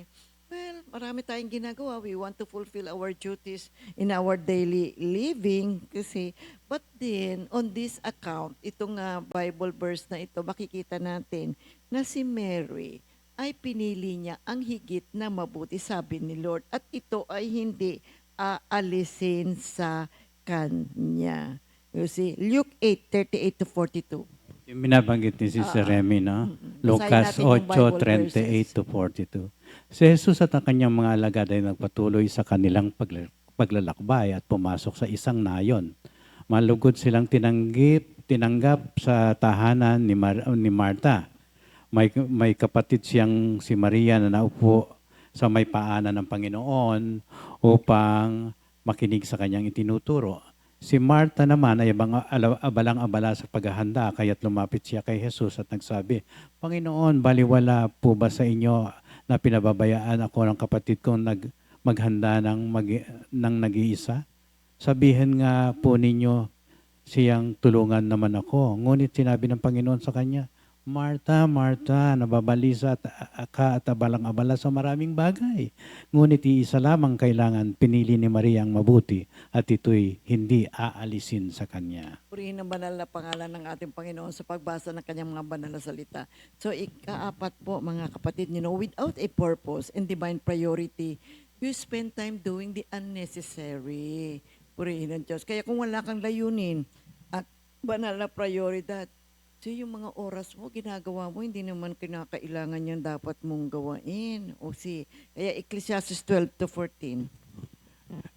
well, marami tayong ginagawa. We want to fulfill our duties in our daily living kasi, but then, on this account, itong Bible verse na ito, makikita natin na si Mary ay pinili niya ang higit na mabuti, sabi ni Lord, at ito ay hindi aalisin sa kanya. You see, Luke 8:38-42. Yung binabanggit ni Sister Remy, no? Lucas natin yung Bible 8:38-42. Si Jesus at ang kanyang mga alagad ay nagpatuloy sa kanilang paglalakbay at pumasok sa isang nayon. Malugod silang tinanggap sa tahanan ni Marta. May kapatid siyang si Maria na naupo sa may paanan ng Panginoon upang makinig sa kanyang itinuturo. Si Martha naman ay abalang-abala sa paghahanda, kaya't lumapit siya kay Jesus at nagsabi, Panginoon, baliwala po ba sa inyo na pinababayaan ako ng kapatid kong maghanda ng nag-iisa? Sabihin nga po ninyo siyang tulungan naman ako. Ngunit sinabi ng Panginoon sa kanya, Martha, Martha, nababalisa ka at abalang-abala sa maraming bagay. Ngunit iisa lamang kailangan, pinili ni Maria ang mabuti at ito'y hindi aalisin sa kanya. Purihin ang banal na pangalan ng ating Panginoon sa pagbasa ng kanyang mga banal na salita. So, ikaapat po, mga kapatid, without a purpose and divine priority, you spend time doing the unnecessary. Purihin ang Diyos. Kaya kung wala kang layunin at banal na prioridad, so yung mga oras mo, ginagawa mo, hindi naman kinakailangan yung dapat mong gawain. Kaya Ecclesiastes 12-14.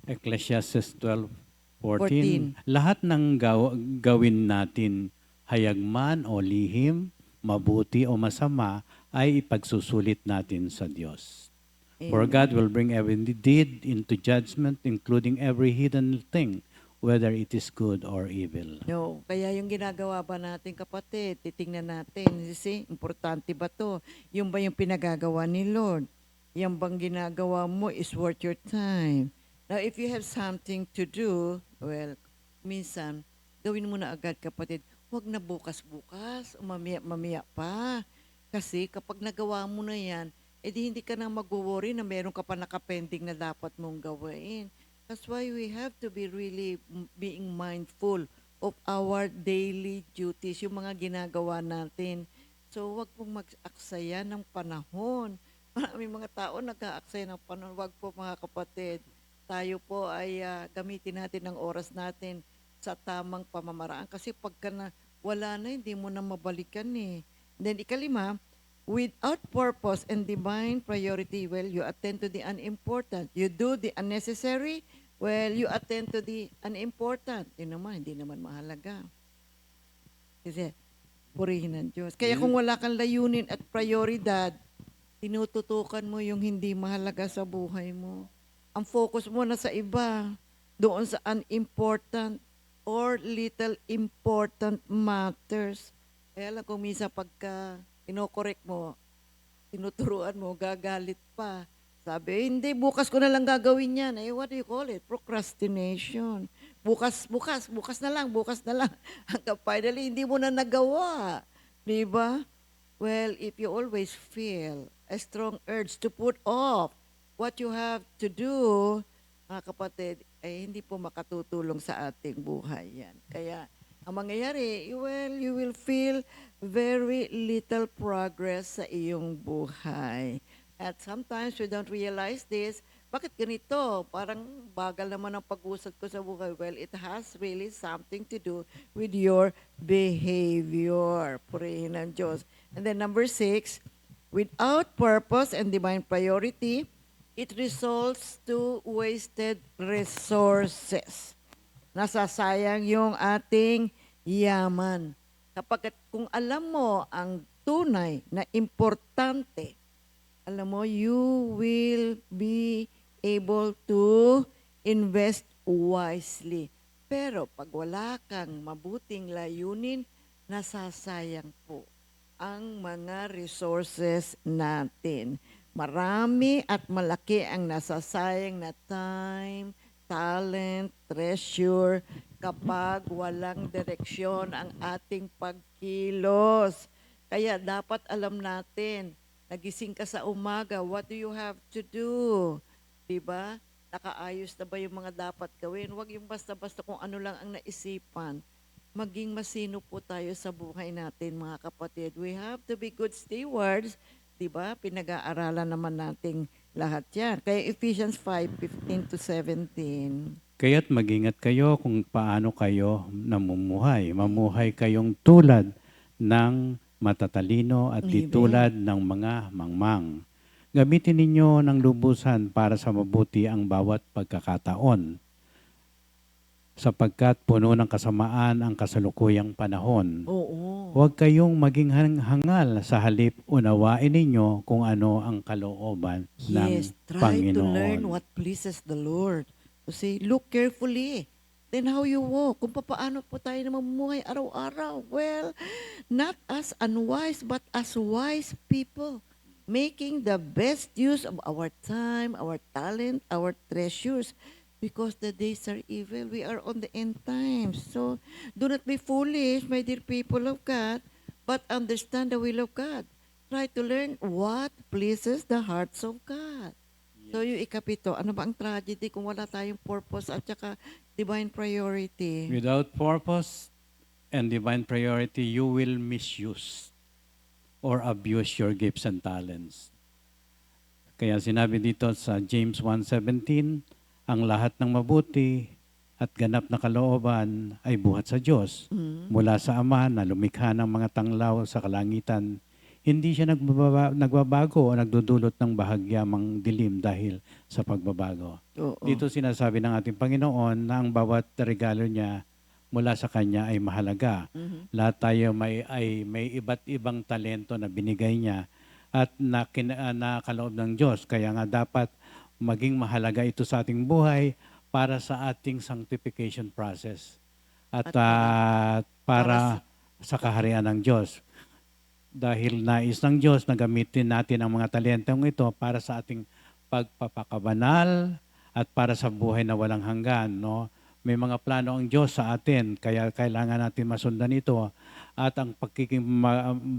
Ecclesiastes 12:14. Lahat ng gawin natin, hayagman o lihim, mabuti o masama, ay ipagsusulit natin sa Diyos. For God will bring every deed into judgment, including every hidden thing, whether it is good or evil. No, kaya yung ginagawa ba natin kapatid, titingnan natin, you see, importante ba to? Yung ba yung pinagagawa ni Lord? Yung bang ginagawa mo is worth your time? Now, if you have something to do, well, minsan, gawin mo na agad kapatid. Huwag na bukas-bukas, o mamaya pa. Kasi kapag nagawa mo na yan, edi hindi ka na mag-worry na meron ka pa nakapending na dapat mong gawin. That's why we have to be really being mindful of our daily duties, yung mga ginagawa natin. So, wag pong mag-aksaya ng panahon. Maraming mga tao nag-aaksaya ng panahon. Wag po mga kapatid. Tayo po ay gamitin natin ang oras natin sa tamang pamamaraan. Kasi pagka na, wala na, hindi mo na mabalikan eh. Then, ikalima, without purpose and divine priority, well, you attend to the unimportant. You do the unnecessary, well, you attend to the unimportant. Yun naman, hindi naman mahalaga. Kasi, purihin ng Diyos. Kaya kung wala kang layunin at prioridad, tinututukan mo yung hindi mahalaga sa buhay mo. Ang focus mo na sa iba, doon sa unimportant or little important matters. Kaya lang kung minsan pagka inokorek mo, tinuturuan mo, gagalit pa. Sabi, hindi, bukas ko na lang gagawin yan. Eh, what do you call it? Procrastination. Bukas na lang. Hanggang finally, hindi mo na nagawa. Di ba? Well, if you always feel a strong urge to put off what you have to do, mga kapatid, ay hindi po makatutulong sa ating buhay yan. Kaya, ang mangyayari, well, you will feel very little progress sa iyong buhay. At sometimes we don't realize this. Bakit ganito? Parang bagal naman ang pag-usad ko sa buhay. Well, it has really something to do with your behavior. Purihin ng Diyos. And then number 6, without purpose and divine priority, it results to wasted resources. Nasasayang yung ating yaman. Kung alam mo ang tunay na importante, alam mo, you will be able to invest wisely. Pero pag wala kang mabuting layunin, nasasayang po ang mga resources natin. Marami at malaki ang nasasayang na time, talent, treasure, kapag walang direksyon ang ating pagkilos. Kaya dapat alam natin, nagising ka sa umaga, what do you have to do? Diba? Nakaayos na ba yung mga dapat gawin? Huwag yung basta-basta kung ano lang ang naisipan. Maging masino po tayo sa buhay natin, mga kapatid. We have to be good stewards. Diba? Pinag-aaralan naman nating lahat yan. Kaya Ephesians 5:15-17. Kaya't mag-ingat kayo kung paano kayo namumuhay. Mamuhay kayong tulad ng matatalino at di Amen. tulad ng mga mangmang. Gamitin ninyo ng lubusan para sa mabuti ang bawat pagkakataon, sapagkat puno ng kasamaan ang kasalukuyang panahon. Oo. Huwag kayong maging hangal, sa halip unawain ninyo kung ano ang kalooban Yes, ng try to learn Panginoon. what pleases the Lord. Kasi look carefully. Then how you walk. Kung paano po tayo na mamumuhay araw-araw. Well, not as unwise, but as wise people. Making the best use of our time, our talent, our treasures. Because the days are evil. We are on the end times. So, do not be foolish, my dear people of God, but understand the will of God. Try to learn what pleases the hearts of God. So, yung ikapito, ano ba ang tragedy kung wala tayong purpose at saka divine priority? Without purpose and divine priority, you will misuse or abuse your gifts and talents. Kaya sinabi dito sa James 1:17, ang lahat ng mabuti at ganap na kalooban ay buhat sa Diyos. Mula sa Ama na lumikha ng mga tanglaw sa kalangitan, hindi siya nagbabago o nagdudulot ng bahagyamang dilim dahil sa pagbabago. Oo. Dito sinasabi ng ating Panginoon na ang bawat regalo niya mula sa Kanya ay mahalaga. Lahat tayo may iba't ibang talento na binigay niya at nakaloob ng Diyos. Kaya nga dapat maging mahalaga ito sa ating buhay para sa ating sanctification process at At para para sa kaharian ng Diyos. Dahil nais ng Diyos na gamitin natin ang mga talentong ito para sa ating pagpapakabanal at para sa buhay na walang hanggan, no? May mga plano ang Diyos sa atin, kaya kailangan natin masundan ito. At ang pagiging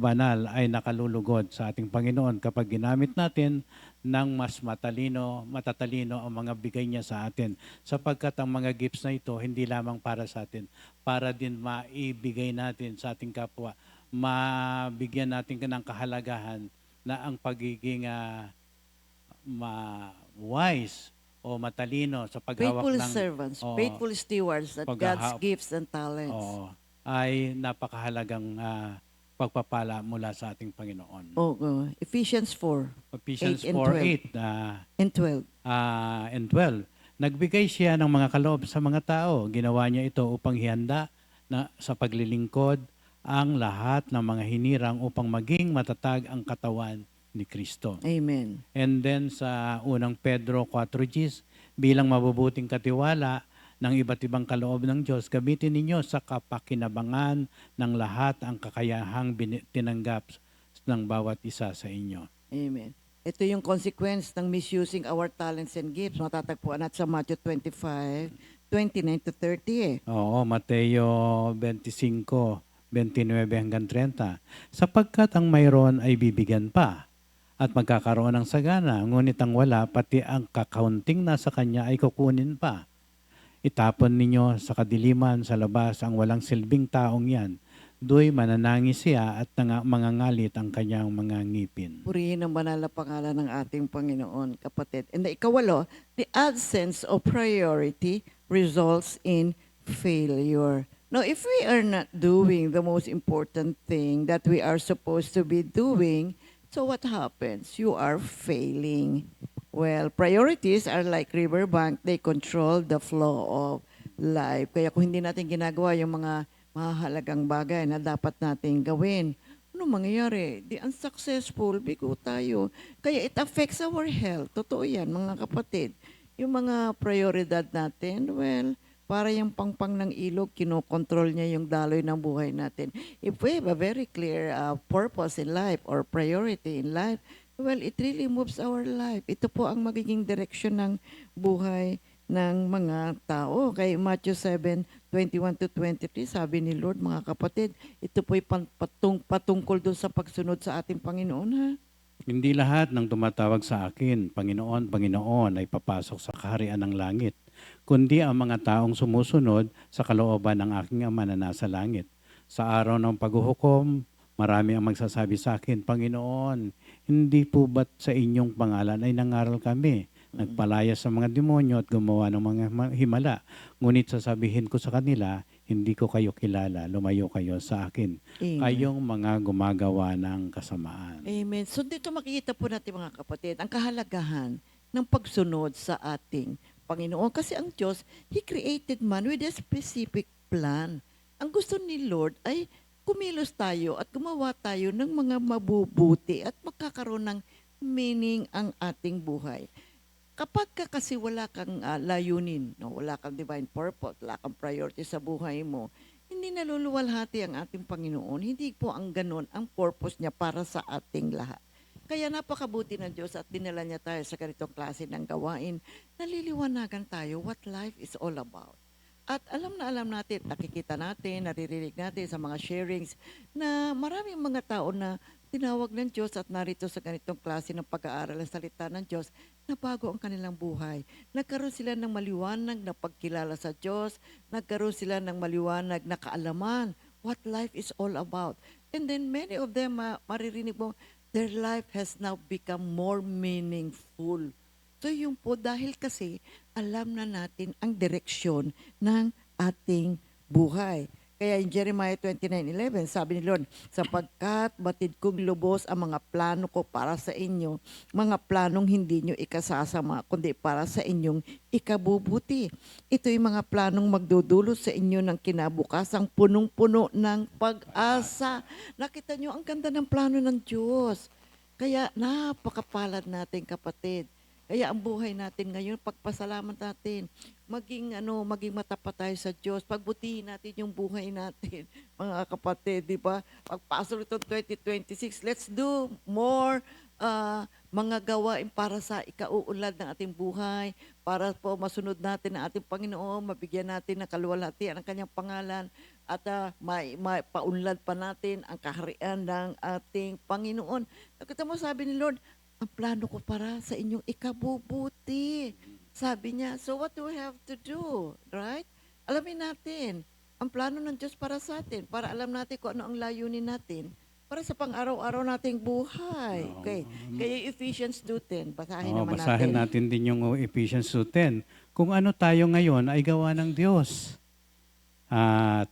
banal ay nakalulugod sa ating Panginoon kapag ginamit natin ng mas matatalino ang mga bigay niya sa atin. Sapagkat ang mga gifts na ito, hindi lamang para sa atin, para din maibigay natin sa ating kapwa, mabigyan natin ng kahalagahan na ang pagiging wise o matalino sa paghawak faithful ng servants, Oo. faithful stewards at God's Paghaha- gifts and talents. ay napakahalagang pagpapala mula sa ating Panginoon. Oo. Ephesians 4 Ephesians 8 and 4:8 and 12. and 12. Nagbigay siya ng mga kaloob sa mga tao. Ginawa niya ito upang ihanda na sa paglilingkod ang lahat ng mga hinirang upang maging matatag ang katawan ni Kristo. Amen. And then sa unang Pedro 4:10, bilang mabubuting katiwala ng iba't ibang kaloob ng Diyos, gamitin ninyo sa kapakinabangan ng lahat ang kakayahang tinanggap ng bawat isa sa inyo. Amen. Ito yung consequence ng misusing our talents and gifts. Matatagpuan natin sa Matthew 25:29 to 30 Oo, Mateo 25:29 hanggang 30. Sapagkat ang mayroon ay bibigyan pa at magkakaroon ng sagana, ngunit ang wala, pati ang kakaunting nasa kanya ay kukunin pa. Itapon ninyo sa kadiliman sa labas ang walang silbing taong yan. Do'y mananangis siya at mangangalit ang kanyang mga ngipin. Purihin ang banal na pangalan ng ating Panginoon, kapatid. And ikawalo, the absence of priority results in failure. Now, if we are not doing the most important thing that we are supposed to be doing, so what happens? You are failing. Well, priorities are like riverbank. They control the flow of life. Kaya kung hindi natin ginagawa yung mga mahalagang bagay na dapat natin gawin, ano mangyayari? Di unsuccessful, bigo tayo. Kaya it affects our health. Totoo yan, mga kapatid. Yung mga prioridad natin, well, para yung pangpang ng ilog, kinokontrol niya yung daloy ng buhay natin. If we have a very clear purpose in life or priority in life, well, it really moves our life. Ito po ang magiging direksyon ng buhay ng mga tao. Kay Matthew 7:21 to 23, sabi ni Lord, mga kapatid, ito po'y patungkol doon sa pagsunod sa ating Panginoon, ha? Hindi lahat ng tumatawag sa akin, Panginoon, Panginoon, ay papasok sa kaharian ng langit, kundi ang mga taong sumusunod sa kalooban ng aking Ama na nasa langit. Sa araw ng paghuhukom, marami ang magsasabi sa akin, Panginoon, hindi po ba't sa inyong pangalan ay nangaral kami? Nagpalaya sa mga demonyo at gumawa ng mga himala. Ngunit sasabihin ko sa kanila, hindi ko kayo kilala, lumayo kayo sa akin. Amen. Kayong mga gumagawa ng kasamaan. Amen. So dito makikita po natin, mga kapatid, ang kahalagahan ng pagsunod sa ating Panginoon. Kasi ang Diyos, He created man with a specific plan. Ang gusto ni Lord ay kumilos tayo at gumawa tayo ng mga mabubuti at magkakaroon ng meaning ang ating buhay. Kapag kasi wala kang layunin, no, wala kang divine purpose, wala kang priority sa buhay mo, hindi naluluwalhati ang ating Panginoon. Hindi po ang ganon ang purpose niya para sa ating lahat. Kaya napakabuti ng Diyos at dinala niya tayo sa ganitong klase ng gawain. Naliliwanagan tayo what life is all about. At alam natin, nakikita natin, naririnig natin sa mga sharings na maraming mga tao na tinawag ng Diyos at narito sa ganitong klase ng pag-aaral ng salita ng Diyos na bago ang kanilang buhay. Nagkaroon sila ng maliwanag na pagkilala sa Diyos, nagkaroon sila ng maliwanag na kaalaman what life is all about. And then many of them, maririnig mo, their life has now become more meaningful. So yun po, dahil kasi alam na natin ang direksyon ng ating buhay. Kaya in Jeremiah 29:11, sabi ni Lord, sapagkat batid kong lubos ang mga plano ko para sa inyo, mga planong hindi nyo ikasasama, kundi para sa inyong ikabubuti. Ito'y mga planong magdudulot sa inyo ng kinabukasang punong-puno ng pag-asa. Nakita nyo, ang ganda ng plano ng Diyos. Kaya napakapalad natin, kapatid. Kaya ang buhay natin ngayon, pagpasalamat natin, maging matapat tayo sa Diyos, pagbutihin natin yung buhay natin, mga kapatid, di ba? Pagpasok itong 2026, let's do more mga gawain para sa ikauunlad ng ating buhay, para po masunod natin ang ating Panginoon, mabigyan natin ng kaluwalhatian ang kanyang pangalan, at paunlad pa natin ang kaharian ng ating Panginoon. Nakita mo, sabi ni Lord, ang plano ko para sa inyong ikabubuti. Sabi niya, so what do we have to do? Right? Alamin natin, ang plano ng Diyos para sa atin, para alam natin kung ano ang layunin natin, para sa pang-araw-araw nating buhay. Okay. Kaya Ephesians 2:10, basahin naman Basahin natin. natin din yung Ephesians 2:10. Kung ano tayo ngayon ay gawa ng Diyos. At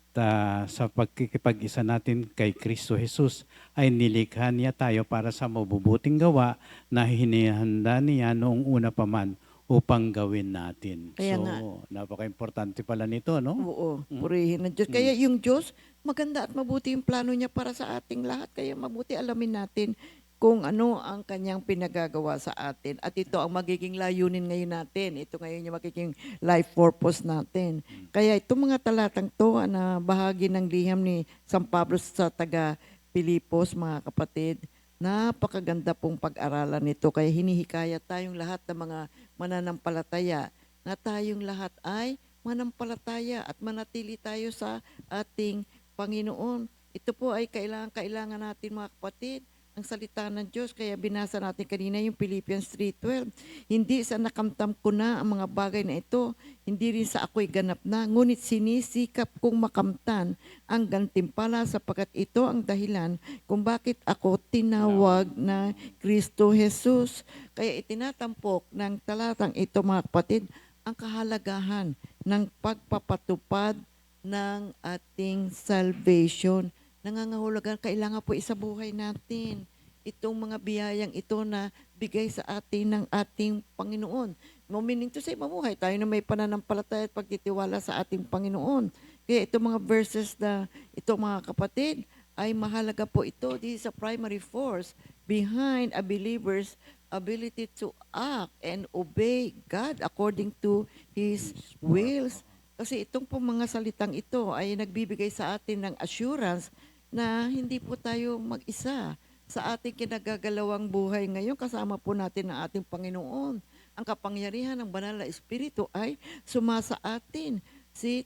sa pagkikipag-isa natin kay Kristo Jesus ay nilikha niya tayo para sa mabubuting gawa na hinihanda niya noong una pa man upang gawin natin. Kaya so, nga. napaka-importante pala nito, no? Oo, purihin ng Diyos. Kaya yung Diyos, maganda at mabuti yung plano niya para sa ating lahat. Kaya mabuti alamin natin kung ano ang kanyang pinagagawa sa atin. At ito ang magiging layunin ngayon natin. Ito ngayon yung magiging life purpose natin. Kaya itong mga talatang to na bahagi ng liham ni San Pablo sa taga Pilipos, mga kapatid, napakaganda pong pag-aralan nito. Kaya hinihikayat tayong lahat ng mga mananampalataya na tayong lahat ay manampalataya at manatili tayo sa ating Panginoon. Ito po ay kailangan natin, mga kapatid, ang salita ng Diyos. Kaya binasa natin kanina yung Philippians 3:12. Hindi sa nakamtam ko na ang mga bagay na ito, hindi rin sa ako'y ganap na, ngunit sinisikap kong makamtan ang gantimpala sapagkat ito ang dahilan kung bakit ako tinawag na Kristo Jesus. Kaya itinatampok ng talatang ito, mga kapatid, ang kahalagahan ng pagpapatupad ng ating salvation. Nangangahulugan, kailangan po isabuhay natin itong mga biyayang ito na bigay sa atin ng ating Panginoon. Meaning to say, mamuhay tayo na may pananampalataya at pagtitiwala sa ating Panginoon. Kaya itong mga verses na ito, mga kapatid, ay mahalaga po ito. This is a primary force behind a believer's ability to act and obey God according to His wills. Kasi itong pong mga salitang ito ay nagbibigay sa atin ng assurance na hindi po tayo mag-isa sa ating kinagagalawang buhay ngayon. Kasama po natin ang ating Panginoon. Ang kapangyarihan ng banal na Espiritu ay sumasa atin.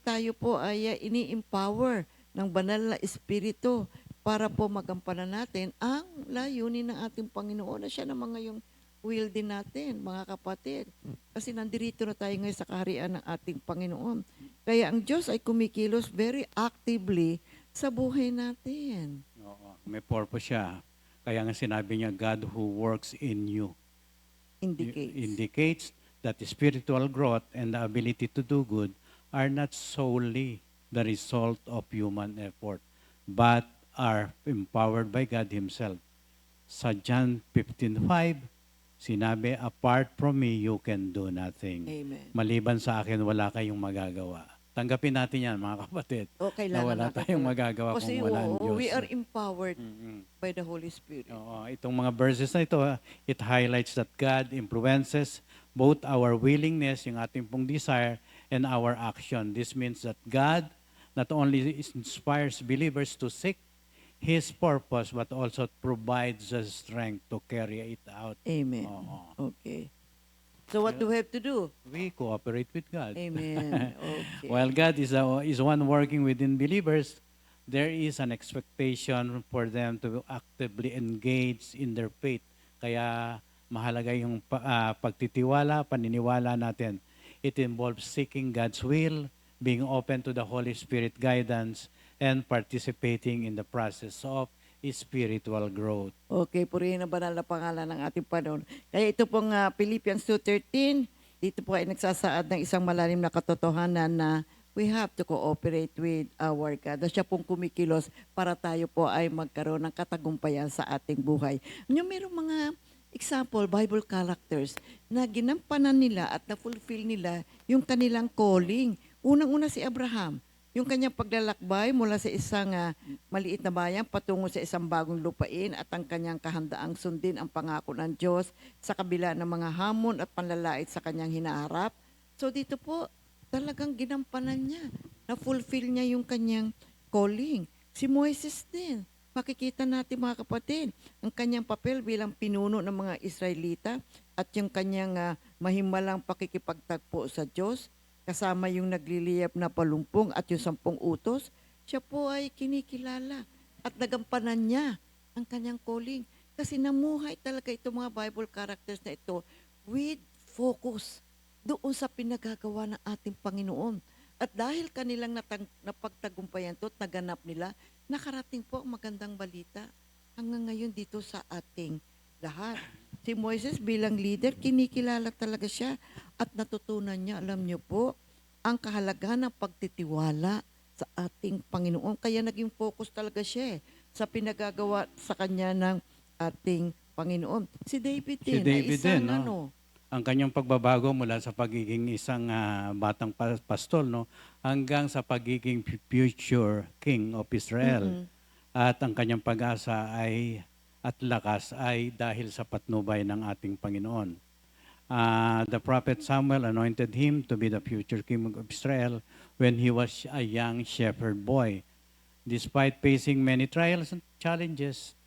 Tayo po ay ini-empower ng banal na Espiritu para po magampanan natin ang layunin ng ating Panginoon na siya naman ngayong will din natin, mga kapatid. Kasi nandirito na tayo ngayon sa kaharian ng ating Panginoon. Kaya ang Diyos ay kumikilos very actively sa buhay natin. Oo, may purpose siya. Kaya nga sinabi niya, God who works in you indicates that spiritual growth and the ability to do good are not solely the result of human effort, but are empowered by God Himself. Sa John 15:5, sinabi, apart from me, you can do nothing. Amen. Maliban sa akin, wala kayong magagawa. Tanggapin natin yan, mga kapatid. O, kailangan na wala natin tayong talaga. magagawa Kasi kung wala ang Diyos. we are empowered Mm-mm. by the Holy Spirit. Oo, itong mga verses na ito, it highlights that God influences both our willingness, yung ating pong desire, and our action. This means that God not only inspires believers to seek His purpose, but also provides the strength to carry it out. Amen. Oo. Okay. So what do we have to do? We cooperate with God. Amen. Okay. While God is one working within believers, there is an expectation for them to actively engage in their faith. Kaya mahalaga yung pagtitiwala, paniniwala natin. It involves seeking God's will, being open to the Holy Spirit guidance, and participating in the process of spiritual growth. Okay, purihin ang banal na pangalan ng ating Panginoon. Kaya ito pong Philippians 2:13, dito po ay nagsasaad ng isang malalim na katotohanan na we have to cooperate with our God. Na siya pong kumikilos para tayo po ay magkaroon ng katagumpayan sa ating buhay. Mayroong mga example, Bible characters na ginampanan nila at na-fulfill nila yung kanilang calling. Unang-una si Abraham. yung kanyang paglalakbay mula sa isang maliit na bayan patungo sa isang bagong lupain at ang kanyang kahandaang sundin ang pangako ng Diyos sa kabila ng mga hamon at panlalait sa kanyang hinaharap. So dito po, talagang ginampanan niya. Na-fulfill niya yung kanyang calling. Si Moises din. Makikita natin mga kapatid, ang kanyang papel bilang pinuno ng mga Israelita at yung kanyang mahimalang pakikipagtagpo sa Diyos, kasama yung nagliliyab na palumpong at yung 10 utos, siya po ay kinikilala at nagampanan niya ang kanyang calling. Kasi namuhay talaga itong mga Bible characters na ito with focus doon sa pinagagawa ng ating Panginoon. At dahil kanilang napagtagumpayan ito at naganap nila, nakarating po ang magandang balita hanggang ngayon dito sa ating lahat. Si Moises bilang leader, kinikilala talaga siya at natutunan niya, alam niyo po, ang kahalagahan ng pagtitiwala sa ating Panginoon. Kaya naging focus talaga siya sa pinagagawa sa kanya ng ating Panginoon. Si David Si din, David isang din, no? Ang kanyang pagbabago mula sa pagiging isang batang pastol, no, hanggang sa pagiging future king of Israel. At ang kanyang pag-asa ay at lakas ay dahil sa patnubay ng ating Panginoon. The prophet Samuel anointed him to be the future king of Israel when he was a young shepherd boy. Despite facing many trials and challenges,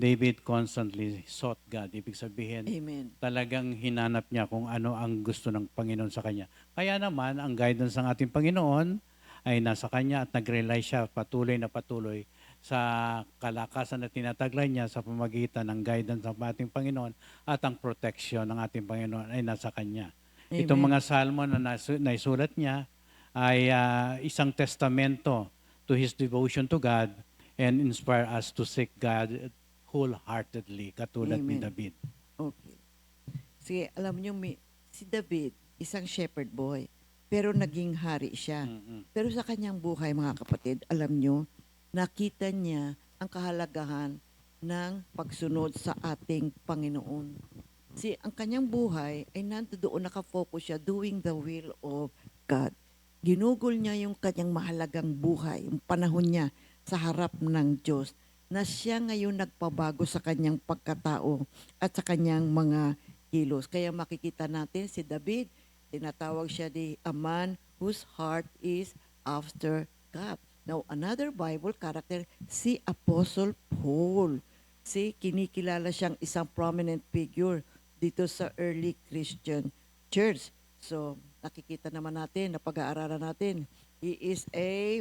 David constantly sought God. Ibig sabihin, Amen. talagang hinanap niya kung ano ang gusto ng Panginoon sa kanya. Kaya naman, ang guidance ng ating Panginoon ay nasa kanya at nag-rely siya patuloy sa kalakasan na tinataglay niya sa pamagitan ng guidance ng ating Panginoon at ang protection ng ating Panginoon ay nasa kanya. Amen. Itong mga salmo na naisulat niya ay isang testamento to his devotion to God and inspire us to seek God wholeheartedly, katulad ni Amen. David. Okay. Sige, alam niyo, si David, isang shepherd boy, pero naging hari siya. Pero sa kanyang buhay, mga kapatid, alam niyo, nakita niya ang kahalagahan ng pagsunod sa ating Panginoon. Ang kanyang buhay ay nandoon nakafocus siya doing the will of God. Ginugol niya yung kanyang mahalagang buhay, yung panahon niya sa harap ng Diyos, na siya ngayon nagpabago sa kanyang pagkatao at sa kanyang mga kilos. Kaya makikita natin si David, tinatawag siya di a man whose heart is after God. Now, another Bible character, si Apostle Paul. Kinikilala siyang isang prominent figure dito sa early Christian church. So, nakikita naman natin, napag-aaralan natin, he is a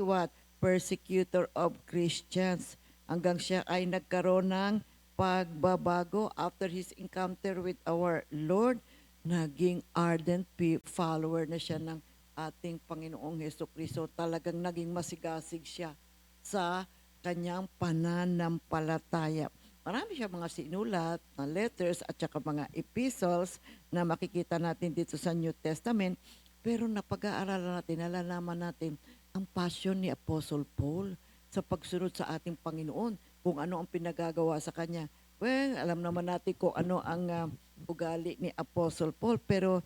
persecutor of Christians. Hanggang siya ay nagkaroon ng pagbabago after his encounter with our Lord, naging ardent follower na siya ng ating Panginoong Hesukristo. Talagang naging masigasig siya sa kanyang pananampalataya. Marami siya mga sinulat na letters at saka mga epistles na makikita natin dito sa New Testament. Pero napag-aaralan natin, nalalaman natin ang passion ni Apostle Paul sa pagsunod sa ating Panginoon, kung ano ang pinagagawa sa kanya. Well, alam naman natin kung ano ang ugali ni Apostle Paul, pero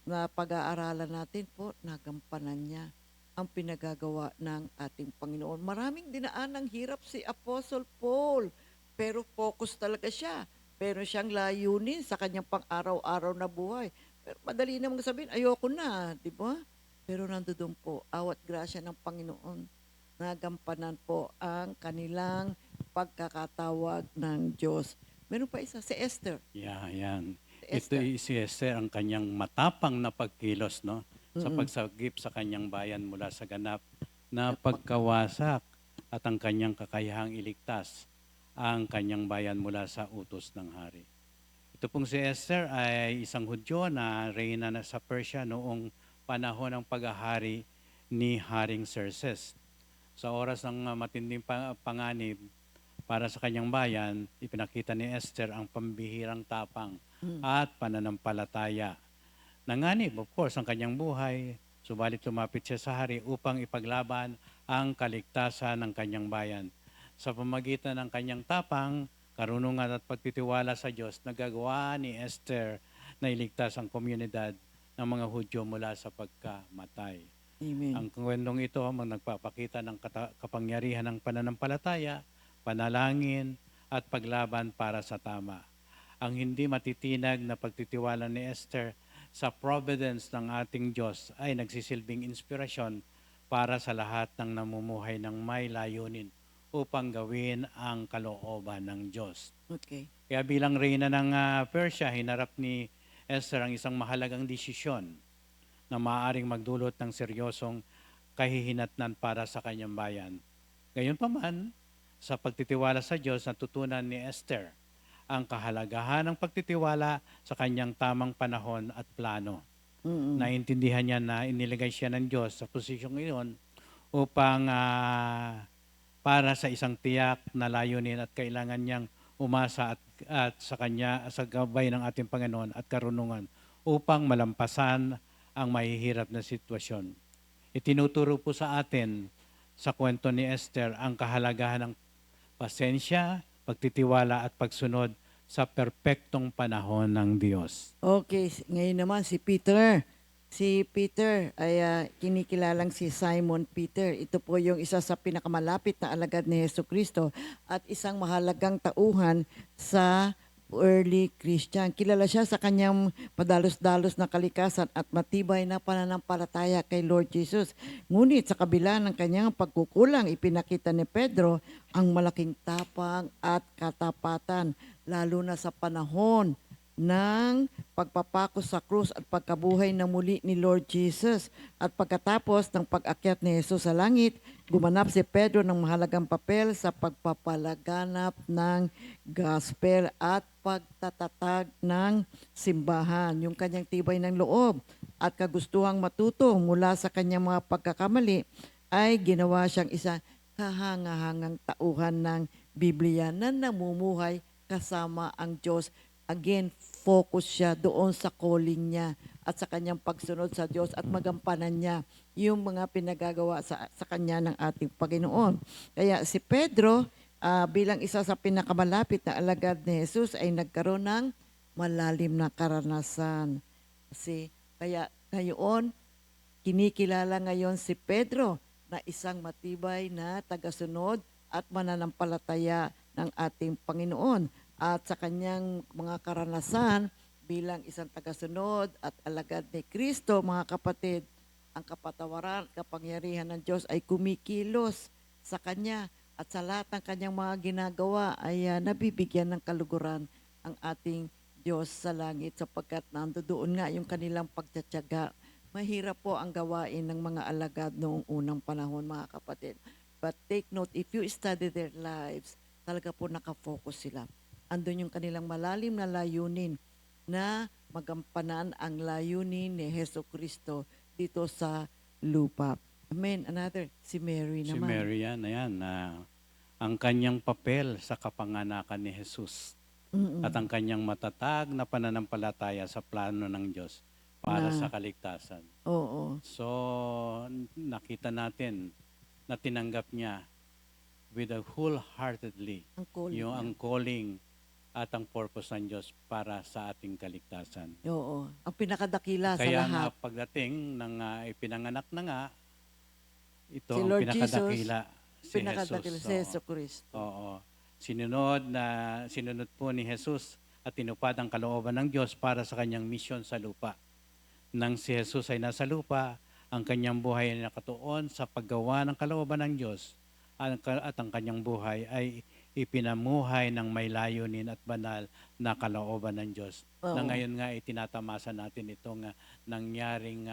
pag-aaralan natin po, nagampanan niya ang pinagagawa ng ating Panginoon. Maraming dinaan ng hirap si Apostle Paul, pero focus talaga siya. Pero siyang layunin sa kanyang pang-araw-araw na buhay. Pero madali namang sabihin, ayoko na, di ba? Pero nandoon po, awat grasya ng Panginoon, nagampanan po ang kanilang pagkakatawag ng Diyos. Meron pa isa, si Esther. Yeah, yan. Si Ito si Esther, ang kanyang matapang na pagkilos, no? Sa pagsagip sa kanyang bayan mula sa ganap na pagkawasak at ang kanyang kakayahang iligtas ang kanyang bayan mula sa utos ng hari. Ito pong si Esther ay isang Hudyo na reyna na sa Persia noong panahon ng paghahari ni Haring Xerxes. Sa oras ng matinding panganib para sa kanyang bayan, ipinakita ni Esther ang pambihirang tapang at pananampalataya. Nanganib, of course, ang kanyang buhay, subalit lumapit siya sa hari upang ipaglaban ang kaligtasan ng kanyang bayan. Sa pamagitan ng kanyang tapang, karunungan at pagtitiwala sa Diyos, nagagawa ni Esther na iligtas ang komunidad ng mga Hudyo mula sa pagkamatay. Amen. Ang kwentong ito nagpapakita ng kapangyarihan ng pananampalataya, panalangin, at paglaban para sa tama. Ang hindi matitinag na pagtitiwala ni Esther sa providence ng ating Diyos ay nagsisilbing inspirasyon para sa lahat ng namumuhay ng may layunin upang gawin ang kalooban ng Diyos. Okay. Kaya bilang reyna ng Persia, hinarap ni Esther ang isang mahalagang desisyon na maaaring magdulot ng seryosong kahihinatnan para sa kanyang bayan. Gayunpaman, sa pagtitiwala sa Diyos, natutunan ni Esther ang kahalagahan ng pagtitiwala sa kanyang tamang panahon at plano. Mm-mm. Naintindihan niya na inilagay siya ng Diyos sa posisyong iyon upang para sa isang tiyak na layunin at kailangan niyang umasa at sa kanya, sa gabay ng ating Panginoon at karunungan upang malampasan ang mahihirap na sitwasyon. Itinuturo po sa atin sa kwento ni Esther ang kahalagahan ng pasensya, pagtitiwala at pagsunod sa perpektong panahon ng Diyos. Okay, ngayon naman si Peter. Si Peter ay kinikilalang si Simon Peter. Ito po yung isa sa pinakamalapit na alagad ni Jesucristo at isang mahalagang tauhan sa early Christian. Kilala siya sa kanyang padalos-dalos na kalikasan at matibay na pananampalataya kay Lord Jesus. Ngunit sa kabila ng kanyang pagkukulang, ipinakita ni Pedro ang malaking tapang at katapatan, lalo na sa panahon ng pagpapako sa krus at pagkabuhay na muli ni Lord Jesus. At pagkatapos ng pag-akyat ni Jesus sa langit, gumanap si Pedro ng mahalagang papel sa pagpapalaganap ng gospel at pagtatatag ng simbahan. Yung kanyang tibay ng loob at kagustuhang matuto mula sa kanyang mga pagkakamali ay ginawa siyang isa kahangahangang tauhan ng Biblia na namumuhay kasama ang Diyos. Again, focus siya doon sa calling niya at sa kanyang pagsunod sa Diyos at magampanan niya yung mga pinagagawa sa kanya ng ating Panginoon. Kaya si Pedro, bilang isa sa pinakamalapit na alagad ni Jesus, ay nagkaroon ng malalim na karanasan. Kaya ngayon, kinikilala ngayon si Pedro na isang matibay na tagasunod at mananampalataya ng ating Panginoon. At sa kanyang mga karanasan bilang isang tagasunod at alagad ni Kristo, mga kapatid, ang kapatawaran at kapangyarihan ng Diyos ay kumikilos sa kanya at sa lahat ng kanyang mga ginagawa ay nabibigyan ng kaluguran ang ating Diyos sa langit sapagkat nandoon nga yung kanilang pagtsatsaga. Mahirap po ang gawain ng mga alagad noong unang panahon, mga kapatid. But take note, if you study their lives, talaga po nakafocus sila. Andun yung kanilang malalim na layunin na magampanan ang layunin ni Jesucristo dito sa lupa. Amen. Another, si Mary Si naman. Mary yan, ang kanyang papel sa kapanganakan ni Jesus at ang kanyang matatag na pananampalataya sa plano ng Diyos para sa kaligtasan. Oo. So, nakita natin na tinanggap niya with a wholeheartedly Ang calling yung niya. ang calling at ang purpose ng Diyos para sa ating kaligtasan. Oo. Ang pinakadakila Kaya sa nga lahat. pagdating ng ipinanganak na nga, ito Si ang Lord pinakadakila si Pinakadakila Jesus. si Jesucristo. Oo. Sinunod po ni Jesus at tinupad ang kalooban ng Diyos para sa kanyang misyon sa lupa. Nang si Jesus ay nasa lupa, ang kanyang buhay ay nakatuon sa paggawa ng kalooban ng Diyos at ang kanyang buhay ay ipinamuhay ng may layunin at banal na kalooban ng Diyos. Oo. Na ngayon nga itinatamasan natin itong nangyaring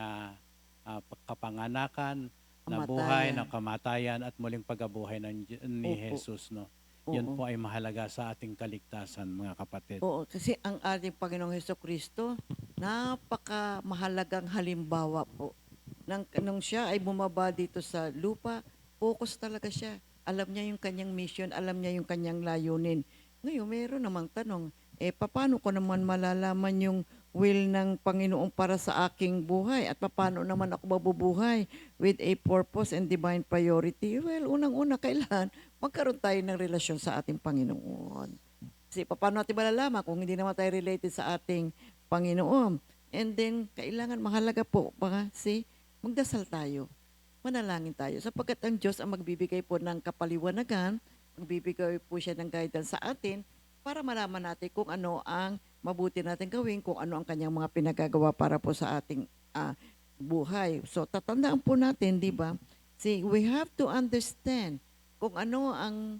kapanganakan, na buhay, Kamatayan. na kamatayan at muling pagkabuhay ni Opo. Jesus. No? Yan Oo. po ay mahalaga sa ating kaligtasan, mga kapatid. Oo, kasi ang ating Panginoong Jesucristo, napakamahalagang halimbawa po. Nung siya ay bumaba dito sa lupa, focus talaga siya. Alam niya yung kanyang mission, alam niya yung kanyang layunin. Ngayon, meron namang tanong, paano ko naman malalaman yung will ng Panginoon para sa aking buhay? At paano naman ako mabubuhay with a purpose and divine priority? Well, unang-una, kailangan magkaroon tayo ng relasyon sa ating Panginoon. Kasi paano natin malalaman kung hindi naman tayo related sa ating Panginoon? And then, kailangan mahalaga po, magdasal tayo. Manalangin tayo. Sapagkat ang Diyos ang magbibigay po ng kapaliwanagan, magbibigay po siya ng guidance sa atin para malaman natin kung ano ang mabuti natin gawin, kung ano ang kanyang mga pinagagawa para po sa ating buhay. So, tatandaan po natin, di ba? See, we have to understand kung ano ang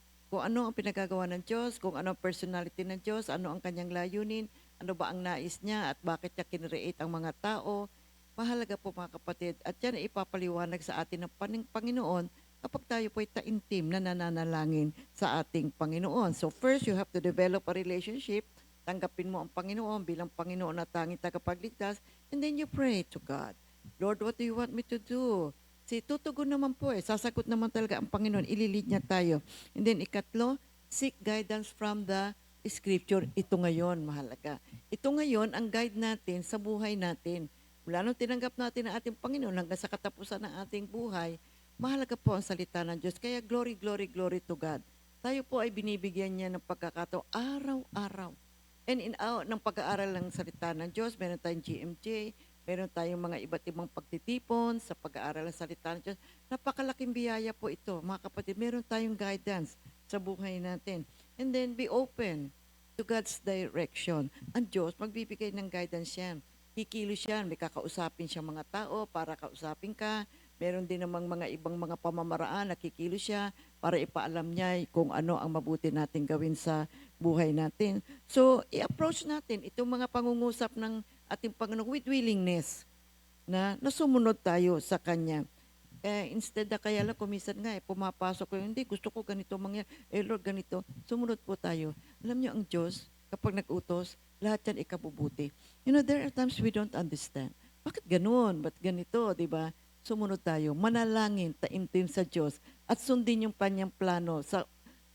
pinagagawa ng Diyos, kung ano ang personality ng Diyos, ano ang kanyang layunin, ano ba ang nais niya at bakit niya kinreate ang mga tao. Mahalaga po mga kapatid at yan ay ipapaliwanag sa atin ng Panginoon kapag tayo po ay taimtim na nananalangin sa ating Panginoon. So first, you have to develop a relationship. Tanggapin mo ang Panginoon bilang Panginoon na tanging tagapagligtas and then you pray to God. Lord, what do you want me to do? Tutugon naman po sasagot naman talaga ang Panginoon, ililid niya tayo. And then ikatlo, seek guidance from the Scripture. Ito ngayon, mahalaga. Ito ngayon ang guide natin sa buhay natin. Mula nung tinanggap natin ang ating Panginoon hanggang sa katapusan ng ating buhay, mahalaga po ang salita ng Diyos. Kaya glory, glory, glory to God. Tayo po ay binibigyan niya ng pagkakataon araw-araw. And ng pag-aaral ng salita ng Diyos, meron tayong GMJ, meron tayong mga iba't ibang pagtitipon sa pag-aaral ng salita ng Diyos. Napakalaking biyaya po ito, mga kapatid. Meron tayong guidance sa buhay natin. And then be open to God's direction. Ang Diyos, magbibigay ng guidance yan. Kikilos yan, may kakausapin siyang mga tao para kausapin ka. Meron din namang mga ibang mga pamamaraan na kikilos siya para ipaalam niya kung ano ang mabuti natin gawin sa buhay natin. So, i-approach natin itong mga pangungusap ng ating Panginoon with willingness na sumunod tayo sa Kanya. Instead na kaya lang kumisan nga pumapasok ko, hindi, gusto ko ganito mangyari. Lord, ganito. Sumunod po tayo. Alam niyo, ang Diyos, kapag nag-utos, lahat yan ikabubuti. You know, there are times we don't understand. Bakit ganun? Ba't ganito? Diba? Sumunod tayo. Manalangin, taimtim sa Diyos at sundin yung kanyang plano. Sa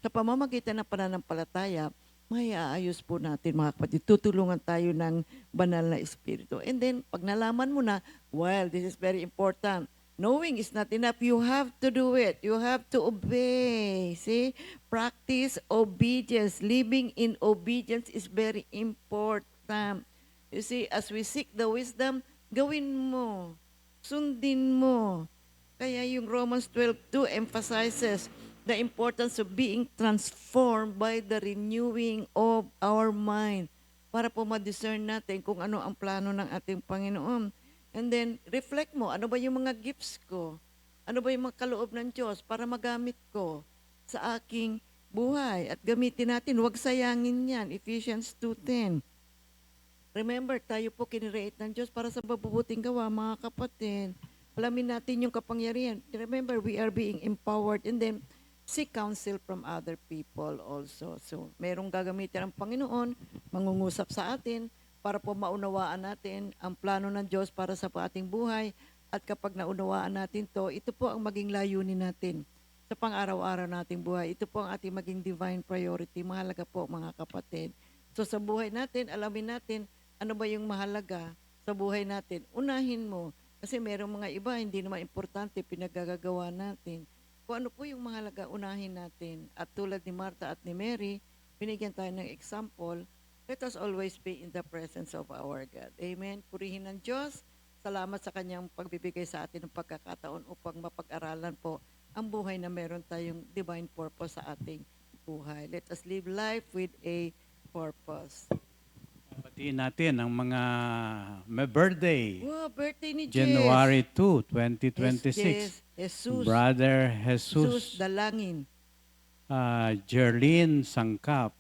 pamamagitan ng pananampalataya, may aayos po natin mga kapatid. Tutulungan tayo ng banal na Espiritu. And then, pag nalaman mo na, well, this is very important. Knowing is not enough. You have to do it. You have to obey. See? Practice obedience. Living in obedience is very important. You see, as we seek the wisdom, gawin mo. Sundin mo. Kaya yung Romans 12:2 emphasizes the importance of being transformed by the renewing of our mind para po ma-discern natin kung ano ang plano ng ating Panginoon. And then, reflect mo, ano ba yung mga gifts ko? Ano ba yung mga kaloob ng Diyos para magamit ko sa aking buhay? At gamitin natin, huwag sayangin yan. Ephesians 2:10. Remember, tayo po kinreate ng Diyos para sa mabubuting gawa, mga kapatid. Alamin natin yung kapangyarihan. Remember, we are being empowered and then seek counsel from other people also. So, merong gagamitin ang Panginoon, mangungusap sa atin, para po maunawaan natin ang plano ng Diyos para sa ating buhay. At kapag naunawaan natin to, ito po ang maging layunin natin sa pang-araw-araw nating buhay. Ito po ang ating maging divine priority. Mahalaga po, mga kapatid. So sa buhay natin, alamin natin ano ba yung mahalaga sa buhay natin. Unahin mo. Kasi merong mga iba, hindi naman importante, pinagagagawa natin. Kung ano po yung mahalaga, unahin natin. At tulad ni Martha at ni Mary, binigyan tayo ng example. Let us always be in the presence of our God. Amen. Purihin ng Diyos. Salamat sa kanyang pagbibigay sa atin ng pagkakataon upang mapag-aralan po ang buhay na meron tayong divine purpose sa ating buhay. Let us live life with a purpose. Batiin natin ang mga may birthday. Wow, birthday ni January 2, Jess. 2026. Jesus. Brother Jesus Jesus Dalangin. Jerlyn Sangkap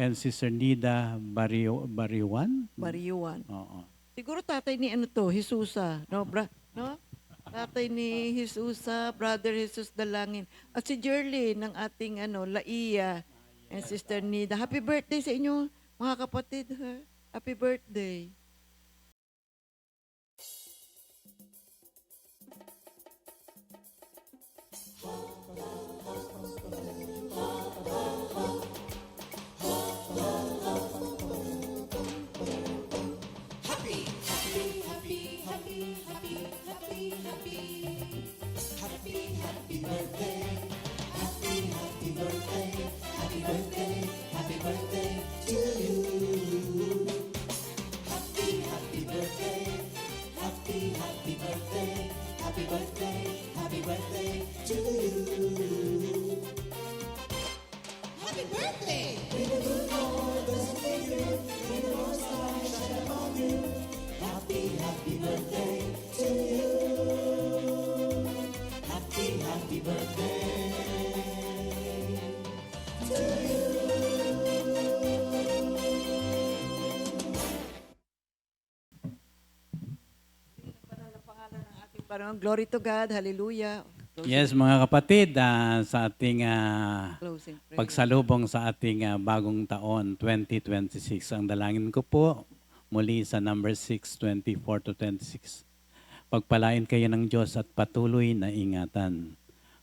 and Sister Nida Bariwan. Bariyuan. Oo. Siguro tatay ni ano to, Jesusa. No? No? Tatay ni Jesusa, Brother Jesus Dalangin. At si Jerly ng ating Laia and Sister Nida. Happy birthday sa inyo, mga kapatid. Ha? Happy birthday. Happy birthday to you. Parang glory to God. Hallelujah. Yes, mga kapatid, sa ating Closing prayer. pagsalubong sa ating bagong taon, 2026, ang dalangin ko po muli sa number 6, 24 to 26. Pagpalain kayo ng Diyos at patuloy na ingatan.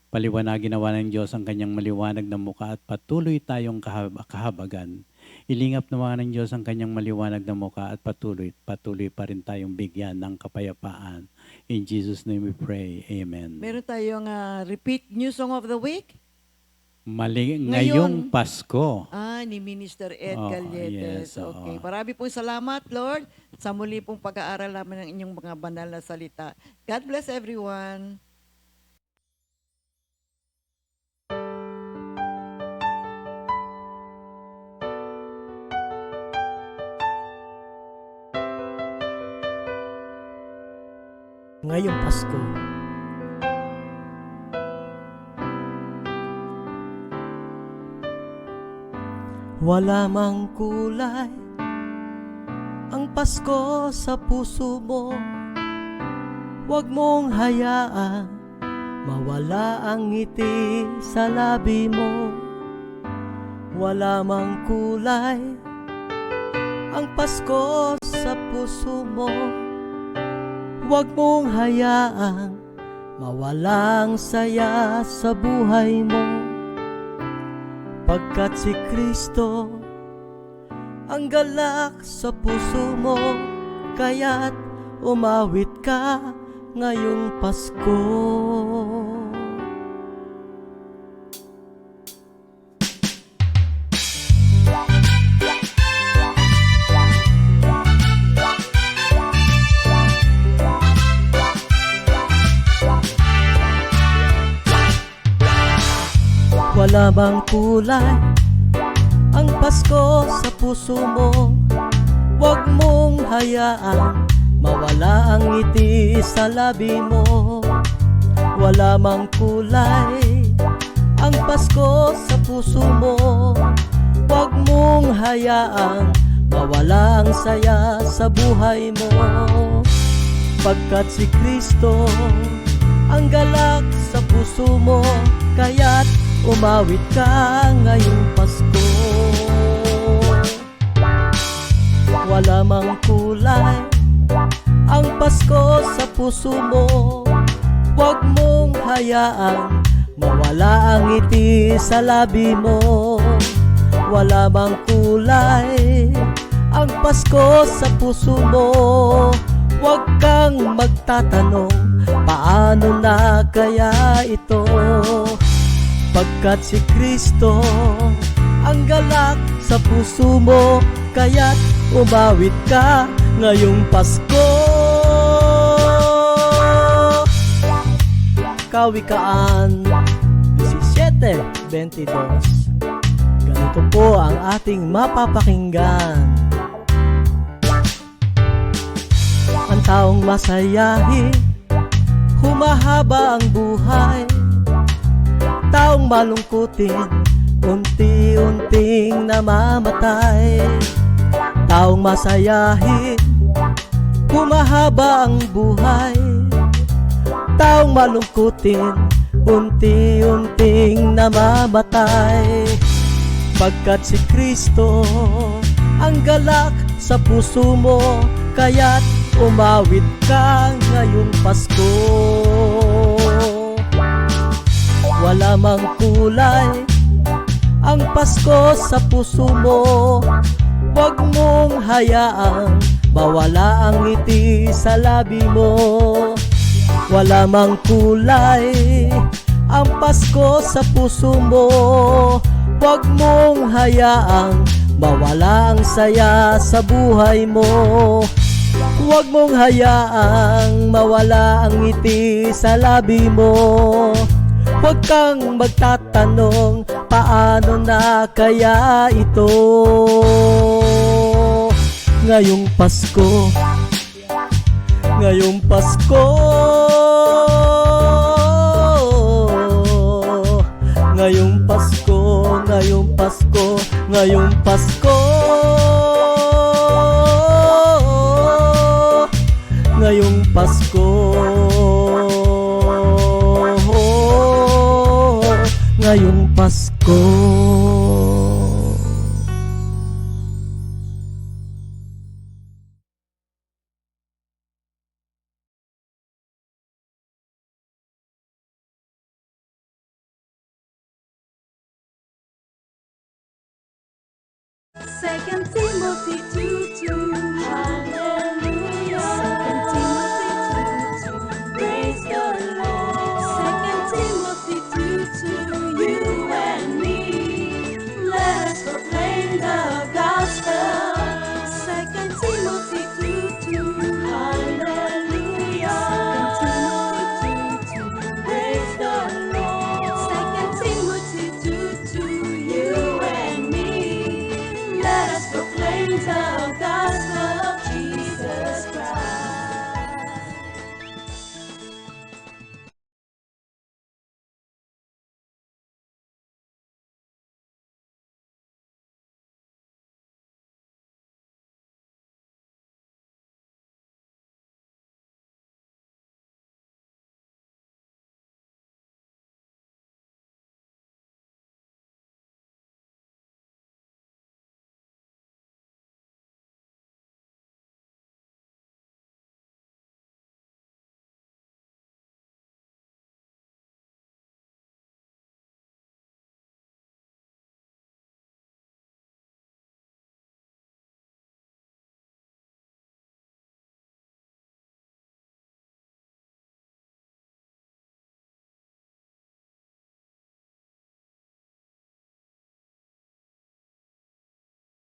Paliwanagin nawa ng Diyos ang kanyang maliwanag na mukha at patuloy tayong kahabagan. Ilingap nawa ng Diyos ang kanyang maliwanag na mukha at patuloy pa rin tayong bigyan ng kapayapaan. In Jesus' name we pray. Amen. Meron tayong repeat new song of the week. Ngayong Pasko. Ni Minister Ed Oo, Galletes. yes, oo. Okay. Marami pong salamat, Lord, sa muli pong pag-aaral namin ng inyong mga banal na salita. God bless everyone. Ngayong Pasko. Wala mang kulay ang Pasko sa puso mo. Huwag mong hayaang mawala ang ngiti sa labi mo. Wala mang kulay ang Pasko sa puso mo. Huwag mong hayaang mawalang saya sa buhay mo. Pagkat si Kristo ang galak sa puso mo, kaya't umawit ka ngayong Pasko. Wala bang kulay ang Pasko sa puso mo? Huwag mong hayaan mawala ang ngiti sa labi mo. Wala mang kulay ang Pasko sa puso mo. Huwag mong hayaan mawala ang saya sa buhay mo. Pagkat si Kristo ang galak sa puso mo, kaya't umawit ka ngayong Pasko. Wala mang kulay ang Pasko sa puso mo. Huwag mong hayaang mawala ang ngiti sa labi mo. Wala mang kulay ang Pasko sa puso mo. Huwag kang magtatanong, paano na kaya ito? Pagkat si Kristo ang galak sa puso mo, kaya't umawit ka ngayong Pasko. Kawikaan 17:22. Ganito po ang ating mapapakinggan. Ang taong masayahin, humahaba ang buhay. Taong malungkutin, unti-unting namamatay. Taong masayahin, humahaba ang buhay. Taong malungkutin, unti-unting namamatay. Pagkat si Kristo ang galak sa puso mo, kaya't umawit ka ngayong Pasko. Wala mang kulay ang Pasko sa puso mo. Huwag mong hayaang mawala ang ngiti sa labi mo. Wala mang kulay ang Pasko sa puso mo. Huwag mong hayaang mawala ang saya sa buhay mo. Huwag mong hayaang mawala ang ngiti sa labi mo. Huwag kang magtatanong, paano na kaya ito? Ngayong Pasko, ngayong Pasko, ngayong Pasko, ngayong Pasko, ngayong Pasko, ngayong Pasko. Pasko. Second Timothy 2:2.